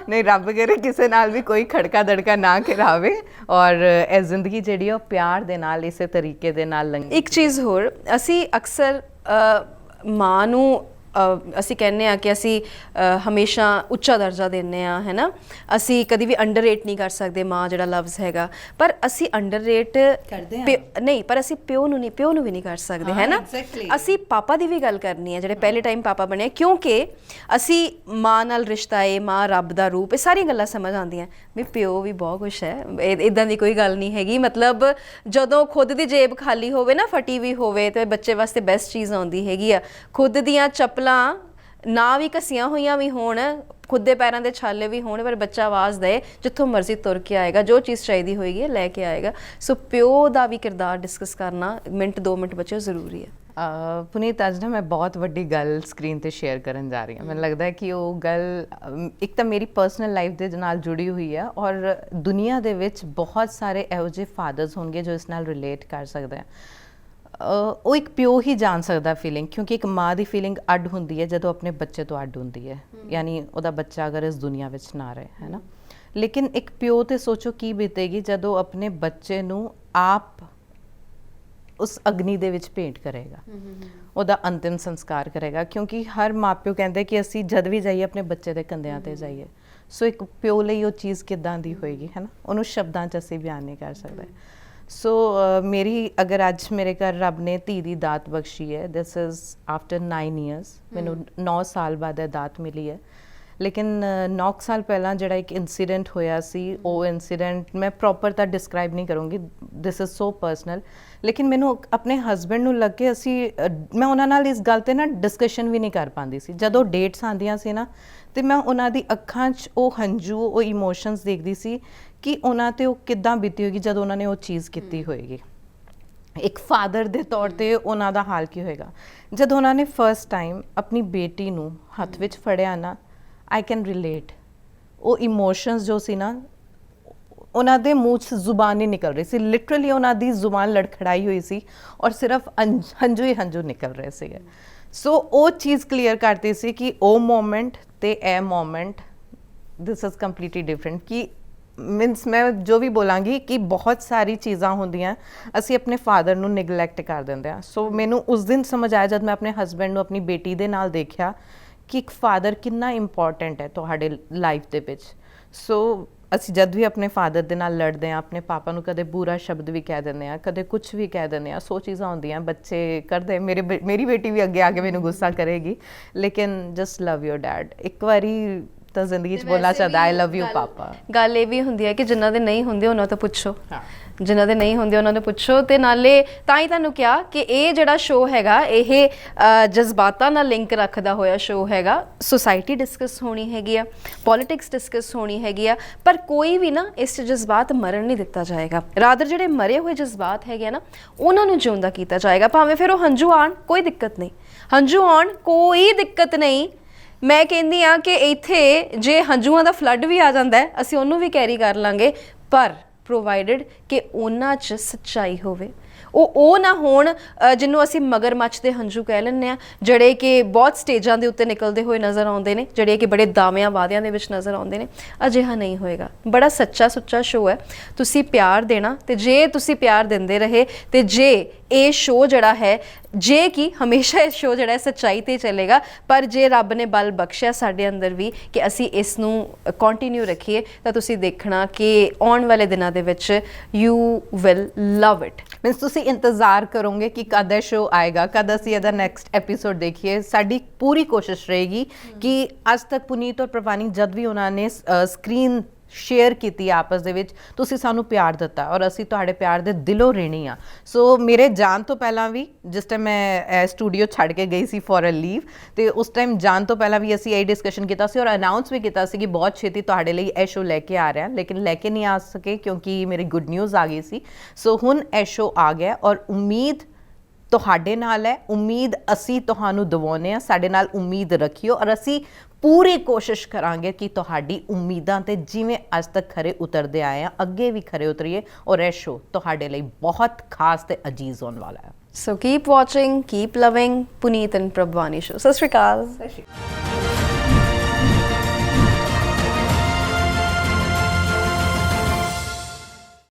ਨਹੀਂ, ਰੱਬ ਕਰੇ ਕਿਸੇ ਨਾਲ ਵੀ ਕੋਈ ਖੜਕਾ ਦੜਕਾ ਨਾ ਕਰਾਵੇ ਔਰ ਇਹ ਜ਼ਿੰਦਗੀ ਜਿਹੜੀ ਉਹ ਪਿਆਰ ਦੇ ਨਾਲ ਇਸੇ ਤਰੀਕੇ ਦੇ ਨਾਲ ਲੰਘੇ। ਇੱਕ ਚੀਜ਼ ਹੋਰ, ਅਸੀਂ ਅਕਸਰ ਮਾਂ ਨੂੰ ਅਸੀਂ ਕਹਿੰਦੇ ਆ ਕਿ ਅਸੀਂ ਹਮੇਸ਼ਾ ਉੱਚਾ ਦਰਜਾ ਦਿੰਦੇ ਆ, ਹੈ ਨਾ। ਅਸੀਂ ਕਦੀ ਵੀ ਅੰਡਰਰੇਟ ਨਹੀਂ ਕਰ ਸਕਦੇ ਮਾਂ ਜਿਹੜਾ ਲਫ਼ਜ਼ ਹੈਗਾ, ਪਰ ਅਸੀਂ ਅੰਡਰਰੇਟ ਨਹੀਂ, ਪਰ ਅਸੀਂ ਪਿਓ ਨੂੰ ਵੀ ਨਹੀਂ ਕਰ ਸਕਦੇ, ਹੈ ਨਾ। ਅਸੀਂ ਪਾਪਾ ਦੀ ਵੀ ਗੱਲ ਕਰਨੀ ਹੈ, ਜਿਹੜੇ ਪਹਿਲੇ ਟਾਈਮ ਪਾਪਾ ਬਣੇ, ਕਿਉਂਕਿ ਅਸੀਂ ਮਾਂ ਨਾਲ ਰਿਸ਼ਤਾ ਏ, ਮਾਂ ਰੱਬ ਦਾ ਰੂਪ, ਇਹ ਸਾਰੀਆਂ ਗੱਲਾਂ ਸਮਝ ਆਉਂਦੀਆਂ ਵੀ ਪਿਓ ਵੀ ਬਹੁਤ ਕੁਛ ਹੈ, ਇੱਦਾਂ ਦੀ ਕੋਈ ਗੱਲ ਨਹੀਂ ਹੈਗੀ। ਮਤਲਬ ਜਦੋਂ ਖੁਦ ਦੀ ਜੇਬ ਖਾਲੀ ਹੋਵੇ ਨਾ, ਫਟੀ ਵੀ ਹੋਵੇ, ਤੇ ਬੱਚੇ ਵਾਸਤੇ ਬੈਸਟ ਚੀਜ਼ ਆਉਂਦੀ ਹੈਗੀ ਆ, ਖੁਦ ਦੀਆਂ ਨਾ ਵੀ ਘਸੀਆਂ ਹੋਈਆਂ ਵੀ ਹੋਣ, ਖੁਦ ਦੇ ਪੈਰਾਂ ਦੇ ਛਾਲੇ ਵੀ ਹੋਣ, ਪਰ ਬੱਚਾ ਆਵਾਜ਼ ਦੇ, ਜਿੱਥੋਂ ਮਰਜ਼ੀ ਤੁਰ ਕੇ ਆਏਗਾ, ਜੋ ਚੀਜ਼ ਚਾਹੀਦੀ ਹੋਏਗੀ ਲੈ ਕੇ ਆਏਗਾ। ਸੋ ਪਿਓ ਦਾ ਵੀ ਕਿਰਦਾਰ ਡਿਸਕਸ ਕਰਨਾ ਮਿੰਟ 2 ਮਿੰਟ ਬੱਚੇ ਜ਼ਰੂਰੀ ਹੈ। ਪੁਨੀਤ, ਅੱਜ ਨਾ ਮੈਂ ਬਹੁਤ ਵੱਡੀ ਗੱਲ ਸਕਰੀਨ ਤੇ ਸ਼ੇਅਰ ਕਰਨ ਜਾ ਰਹੀ ਹਾਂ। ਮੈਨੂੰ ਲੱਗਦਾ ਹੈ ਕਿ ਉਹ ਗੱਲ ਇੱਕ ਤਾਂ ਮੇਰੀ ਪਰਸਨਲ ਲਾਈਫ ਦੇ ਨਾਲ ਜੁੜੀ ਹੋਈ ਹੈ ਔਰ ਦੁਨੀਆ ਦੇ ਵਿੱਚ ਬਹੁਤ ਸਾਰੇ ਇਹੋ ਜਿਹੇ ਫਾਦਰਸ ਹੋਣਗੇ ਜੋ ਇਸ ਨਾਲ ਰਿਲੇਟ ਕਰ ਸਕਦੇ ਆ। ਉਹ ਇੱਕ ਪਿਓ ਹੀ ਜਾਣ ਸਕਦਾ ਫੀਲਿੰਗ, ਕਿਉਂਕਿ ਇੱਕ ਮਾਂ ਦੀ ਫੀਲਿੰਗ ਅੱਡ ਹੁੰਦੀ ਹੈ ਜਦੋਂ ਆਪਣੇ ਬੱਚੇ ਤੋਂ ਅੱਡ ਹੁੰਦੀ ਹੈ, ਯਾਨੀ ਉਹਦਾ ਬੱਚਾ ਅਗਰ ਇਸ ਦੁਨੀਆ ਵਿੱਚ ਨਾ ਰਹੇ, ਹੈ ਨਾ। ਲੇਕਿਨ ਇੱਕ ਪਿਓ ਤੇ ਸੋਚੋ ਕੀ ਬੀਤੇਗੀ ਜਦੋਂ ਆਪਣੇ ਬੱਚੇ ਨੂੰ ਆਪ ਉਸ ਅਗਨੀ ਦੇ ਵਿੱਚ ਭੇਂਟ ਕਰੇਗਾ, ਉਹਦਾ ਅੰਤਿਮ ਸੰਸਕਾਰ ਕਰੇਗਾ। ਕਿਉਂਕਿ ਹਰ ਮਾਪਿਓ ਕਹਿੰਦੇ ਕਿ ਅਸੀਂ ਜਦ ਵੀ ਜਾਈਏ ਆਪਣੇ ਬੱਚੇ ਦੇ ਕੰਧਿਆਂ ਤੇ ਜਾਈਏ। ਸੋ ਇੱਕ ਪਿਓ ਲਈ ਉਹ ਚੀਜ਼ ਕਿੱਦਾਂ ਦੀ ਹੋਏਗੀ, ਹੈ ਨਾ, ਉਹਨੂੰ ਸ਼ਬਦਾਂ 'ਚ ਅਸੀਂ ਬਿਆਨ ਨਹੀਂ ਕਰ ਸਕਦੇ। ਸੋ ਮੇਰੀ ਅਗਰ ਅੱਜ ਮੇਰੇ ਘਰ ਰੱਬ ਨੇ ਧੀ ਦੀ ਦਾਤ ਬਖਸ਼ੀ ਹੈ, ਦਿਸ ਇਜ਼ ਆਫਟਰ 9 ਇਅਰਸ, ਮੈਨੂੰ 9 ਸਾਲ ਬਾਅਦ ਇਹ ਦਾਤ ਮਿਲੀ ਹੈ। ਲੇਕਿਨ 9 ਸਾਲ ਪਹਿਲਾਂ ਜਿਹੜਾ ਇੱਕ ਇਨਸੀਡੈਂਟ ਹੋਇਆ ਸੀ, ਉਹ ਇਨਸੀਡੈਂਟ ਮੈਂ ਪ੍ਰੋਪਰ ਤਾਂ ਡਿਸਕ੍ਰਾਈਬ ਨਹੀਂ ਕਰੂੰਗੀ, ਦਿਸ ਇਜ਼ ਸੋ ਪਰਸਨਲ। ਲੇਕਿਨ ਮੈਨੂੰ ਆਪਣੇ ਹਸਬੈਂਡ ਨੂੰ ਲੱਗੇ ਮੈਂ ਉਹਨਾਂ ਨਾਲ ਇਸ ਗੱਲ 'ਤੇ ਨਾ ਡਿਸਕਸ਼ਨ ਵੀ ਨਹੀਂ ਕਰ ਪਾਉਂਦੀ ਸੀ। ਜਦੋਂ ਡੇਟਸ ਆਉਂਦੀਆਂ ਸੀ ਨਾ, ਤੇ ਮੈਂ ਉਹਨਾਂ ਦੀ ਅੱਖਾਂ 'ਚ ਉਹ ਹੰਝੂ, ਉਹ ਇਮੋਸ਼ਨਸ ਦੇਖਦੀ ਸੀ ਕਿ ਉਹਨਾਂ 'ਤੇ ਉਹ ਕਿੱਦਾਂ ਬੀਤੀ ਹੋਏਗੀ ਜਦੋਂ ਉਹਨਾਂ ਨੇ ਉਹ ਚੀਜ਼ ਕੀਤੀ ਹੋਏਗੀ। ਇੱਕ ਫਾਦਰ ਦੇ ਤੌਰ 'ਤੇ ਉਹਨਾਂ ਦਾ ਹਾਲ ਕੀ ਹੋਏਗਾ ਜਦੋਂ ਉਹਨਾਂ ਨੇ ਫਸਟ ਟਾਈਮ ਆਪਣੀ ਬੇਟੀ ਨੂੰ ਹੱਥ ਵਿੱਚ ਫੜਿਆ ਨਾ। I can relate. ਉਹ ਇਮੋਸ਼ਨਸ ਜੋ ਸੀ ਨਾ, ਉਹਨਾਂ ਦੇ ਮੂੰਹ 'ਚ ਜ਼ੁਬਾਨ ਨਹੀਂ ਨਿਕਲ ਰਹੀ ਸੀ, ਲਿਟਰਲੀ ਉਹਨਾਂ ਦੀ ਜ਼ੁਬਾਨ ਲੜਖੜਾਈ ਹੋਈ ਸੀ ਔਰ ਸਿਰਫ ਹੰਝੂ ਹੀ ਹੰਝੂ ਨਿਕਲ ਰਹੇ ਸੀਗੇ। ਸੋ ਉਹ ਚੀਜ਼ ਕਲੀਅਰ ਕਰਦੀ ਸੀ ਕਿ ਉਹ ਮੋਮੈਂਟ ਤੇ ਇਹ moment, this is completely different. ਕਿ ਮੀਨਸ ਮੈਂ ਜੋ ਵੀ ਬੋਲਾਂਗੀ ਕਿ ਬਹੁਤ ਸਾਰੀ ਚੀਜ਼ਾਂ ਹੁੰਦੀਆਂ ਅਸੀਂ ਆਪਣੇ ਫਾਦਰ ਨੂੰ ਨਿਗਲੈਕਟ ਕਰ ਦਿੰਦੇ ਆ। ਸੋ ਮੈਨੂੰ ਉਸ ਦਿਨ ਸਮਝ ਆਇਆ ਜਦ ਮੈਂ ਆਪਣੇ ਹਸਬੈਂਡ ਨੂੰ ਆਪਣੀ ਬੇਟੀ ਦੇ ਨਾਲ ਦੇਖਿਆ ਕਿ ਇੱਕ ਫਾਦਰ ਕਿੰਨਾ ਇੰਪੋਰਟੈਂਟ ਹੈ ਤੁਹਾਡੇ ਲਾਈਫ ਦੇ ਵਿੱਚ। ਸੋ ਅਸੀਂ ਜਦ ਵੀ ਆਪਣੇ ਫਾਦਰ ਦੇ ਨਾਲ ਲੜਦੇ ਆ, ਆਪਣੇ ਪਾਪਾ ਨੂੰ ਕਦੇ ਬੁਰਾ ਸ਼ਬਦ ਵੀ ਕਹਿ ਦਿੰਦੇ ਆ, ਕਦੇ ਕੁਝ ਵੀ ਕਹਿ ਦਿੰਦੇ ਆ। ਸੋ ਚੀਜ਼ਾਂ ਹੁੰਦੀਆਂ ਬੱਚੇ ਕਰਦੇ। ਮੇਰੀ ਬੇਟੀ ਵੀ ਅੱਗੇ ਆ ਕੇ ਮੈਨੂੰ ਗੁੱਸਾ ਕਰੇਗੀ, ਲੇਕਿਨ ਜਸਟ ਲਵ ਯੋਰ ਡੈਡ। ਇੱਕ ਵਾਰੀ ਤਾਂ ਜ਼ਿੰਦਗੀ 'ਚ ਬੋਲਣਾ ਚਾਹੀਦਾ ਆਈ ਲਵ ਯੂ ਪਾਪਾ। ਗੱਲ ਇਹ ਵੀ ਹੁੰਦੀ ਹੈ ਕਿ ਜਿਨ੍ਹਾਂ ਦੇ ਨਹੀਂ ਹੁੰਦੇ ਉਹਨਾਂ ਤੋਂ ਪੁੱਛੋ, ਜਿਨ੍ਹਾਂ ਦੇ ਨਹੀਂ ਹੁੰਦੇ ਉਹਨਾਂ ਨੂੰ ਪੁੱਛੋ। ਤੇ ਨਾਲੇ ਤਾਂ ਹੀ ਤੁਹਾਨੂੰ ਕਿਹਾ ਕਿ ਇਹ ਜਿਹੜਾ ਸ਼ੋਅ ਹੈਗਾ ਇਹ ਜਜ਼ਬਾਤਾਂ ਨਾਲ ਲਿੰਕ ਰੱਖਦਾ ਹੋਇਆ ਸ਼ੋਅ ਹੈਗਾ। ਸੁਸਾਇਟੀ ਡਿਸਕਸ ਹੋਣੀ ਹੈਗੀ ਆ, ਪੋਲਿਟਿਕਸ ਡਿਸਕਸ ਹੋਣੀ ਹੈਗੀ ਆ, ਪਰ ਕੋਈ ਵੀ ਨਾ ਇਸ 'ਚ ਜਜ਼ਬਾਤ ਮਰਨ ਨਹੀਂ ਦਿੱਤਾ ਜਾਏਗਾ। ਰਾਦਰ ਜਿਹੜੇ ਮਰੇ ਹੋਏ ਜਜ਼ਬਾਤ ਹੈਗੇ ਆ ਨਾ ਉਹਨਾਂ ਨੂੰ ਜਿਉਂਦਾ ਕੀਤਾ ਜਾਏਗਾ। ਭਾਵੇਂ ਫਿਰ ਉਹ ਹੰਝੂ ਆਉਣ, ਕੋਈ ਦਿੱਕਤ ਨਹੀਂ, ਹੰਝੂ ਆਉਣ ਕੋਈ ਦਿੱਕਤ ਨਹੀਂ। ਮੈਂ ਕਹਿੰਦੀ ਆ ਕਿ ਇੱਥੇ ਜੇ ਹੰਝੂਆਂ ਦਾ ਫਲੱਡ ਵੀ ਆ ਜਾਂਦਾ ਹੈ ਅਸੀਂ ਉਹਨੂੰ ਵੀ ਕੈਰੀ ਕਰ ਲਾਂਗੇ, ਪਰ ਪ੍ਰੋਵਾਈਡਡ ਕਿ ਉਹਨਾਂ 'ਚ ਸੱਚਾਈ ਹੋਵੇ। ਉਹ ਨਾ ਹੋਣ ਜਿਹਨੂੰ ਅਸੀਂ ਮਗਰਮੱਛ ਦੇ ਹੰਝੂ ਕਹਿ ਲੈਂਦੇ ਆ, ਜਿਹੜੇ ਕਿ ਬਹੁਤ ਸਟੇਜਾਂ ਦੇ ਉੱਤੇ ਨਿਕਲਦੇ ਹੋਏ ਨਜ਼ਰ ਆਉਂਦੇ ਨੇ, ਜਿਹੜੇ ਕਿ ਬੜੇ ਦਾਅਵਿਆਂ ਵਾਅਦਿਆਂ ਦੇ ਵਿੱਚ ਨਜ਼ਰ ਆਉਂਦੇ ਨੇ। ਅਜਿਹਾ ਨਹੀਂ ਹੋਏਗਾ। ਬੜਾ ਸੱਚਾ ਸੁੱਚਾ ਸ਼ੋਅ ਹੈ। ਤੁਸੀਂ ਪਿਆਰ ਦੇਣਾ, ਤੇ ਜੇ ਤੁਸੀਂ ਪਿਆਰ ਦਿੰਦੇ ਰਹੇ ਤੇ ਜੇ ਇਹ ਸ਼ੋਅ ਜਿਹੜਾ ਹੈ, ਜੇ ਕਿ ਹਮੇਸ਼ਾ ਇਹ ਸ਼ੋਅ ਜਿਹੜਾ ਹੈ ਸੱਚਾਈ ਤੇ ਚੱਲੇਗਾ, ਪਰ ਜੇ ਰੱਬ ਨੇ ਬਲ ਬਖਸ਼ਿਆ ਸਾਡੇ ਅੰਦਰ ਵੀ ਕਿ ਅਸੀਂ ਇਸ ਨੂੰ ਕੰਟੀਨਿਊ ਰੱਖੀਏ, ਤਾਂ ਤੁਸੀਂ ਦੇਖਣਾ ਕਿ ਆਉਣ ਵਾਲੇ ਦਿਨਾਂ ਦੇ ਵਿੱਚ you will love it. Means ਤੁਸੀਂ ਇੰਤਜ਼ਾਰ ਕਰੋਗੇ ਕਿ ਕਦ ਇਹ ਸ਼ੋਅ ਆਏਗਾ, ਕਦ ਅਸੀਂ ਇਹਦਾ ਨੈਕਸਟ ਐਪੀਸੋਡ ਦੇਖੀਏ। ਸਾਡੀ ਪੂਰੀ ਕੋਸ਼ਿਸ਼ ਰਹੇਗੀ ਕਿ ਅੱਜ ਤੱਕ ਪੁਨੀਤ ਔਰ ਪ੍ਰਵਾਨੀ ਜਦ ਵੀ ਉਹਨਾਂ ਨੇ ਸਕਰੀਨ ਸ਼ੇਅਰ ਕੀਤੀ ਆਪਸ ਦੇ ਵਿੱਚ, ਤੁਸੀਂ ਸਾਨੂੰ ਪਿਆਰ ਦਿੱਤਾ ਔਰ ਅਸੀਂ ਤੁਹਾਡੇ ਪਿਆਰ ਦੇ ਦਿਲੋਂ ਰਹਿਣੀ ਆ। ਸੋ ਮੇਰੇ ਜਾਣ ਤੋਂ ਪਹਿਲਾਂ ਵੀ, ਜਿਸ ਟਾਈਮ ਮੈਂ ਸਟੂਡੀਓ ਛੱਡ ਕੇ ਗਈ ਸੀ ਫॉर ਅ ਲੀਵ, ਤੇ ਉਸ ਟਾਈਮ ਜਾਣ ਤੋਂ ਪਹਿਲਾਂ ਵੀ ਅਸੀਂ ਇਹ ਡਿਸਕਸ਼ਨ ਕੀਤਾ ਸੀ ਔਰ ਅਨਾਉਂਸ ਵੀ ਕੀਤਾ ਸੀ ਕਿ ਬਹੁਤ ਛੇਤੀ ਤੁਹਾਡੇ ਲਈ ਇਹ ਸ਼ੋਅ ਲੈ ਕੇ ਆ ਰਿਹਾ, ਲੇਕਿਨ ਲੈ ਕੇ ਨਹੀਂ ਆ ਸਕੇ ਕਿਉਂਕਿ ਮੇਰੀ ਗੁੱਡ ਨਿਊਜ਼ ਆ ਗਈ ਸੀ। ਸੋ ਹੁਣ ਇਹ ਸ਼ੋਅ ਆ ਗਿਆ ਔਰ ਉਮੀਦ ਤੁਹਾਡੇ ਨਾਲ ਹੈ, ਉਮੀਦ ਅਸੀਂ ਤੁਹਾਨੂੰ ਦਿਵਾਉਂਦੇ ਹਾਂ। ਸਾਡੇ ਨਾਲ ਉਮੀਦ ਰੱਖਿਓ ਔਰ ਅਸੀਂ ਪੂਰੀ ਕੋਸ਼ਿਸ਼ ਕਰਾਂਗੇ ਕਿ ਤੁਹਾਡੀ ਉਮੀਦਾਂ ਤੇ ਜਿਵੇਂ ਅੱਜ ਤੱਕ ਖਰੇ ਉਤਰਦੇ ਆਏ ਆ, ਅੱਗੇ ਵੀ ਖਰੇ ਉਤਰੀਏ ਔਰ ਇਹ ਸ਼ੋਅ ਤੁਹਾਡੇ ਲਈ ਬਹੁਤ ਖਾਸ ਤੇ ਅਜੀਜ਼ ਹੋਣ ਵਾਲਾ ਹੈ। So keep watching, keep loving Puneet and Prabhwani show. Sat Shri Akal.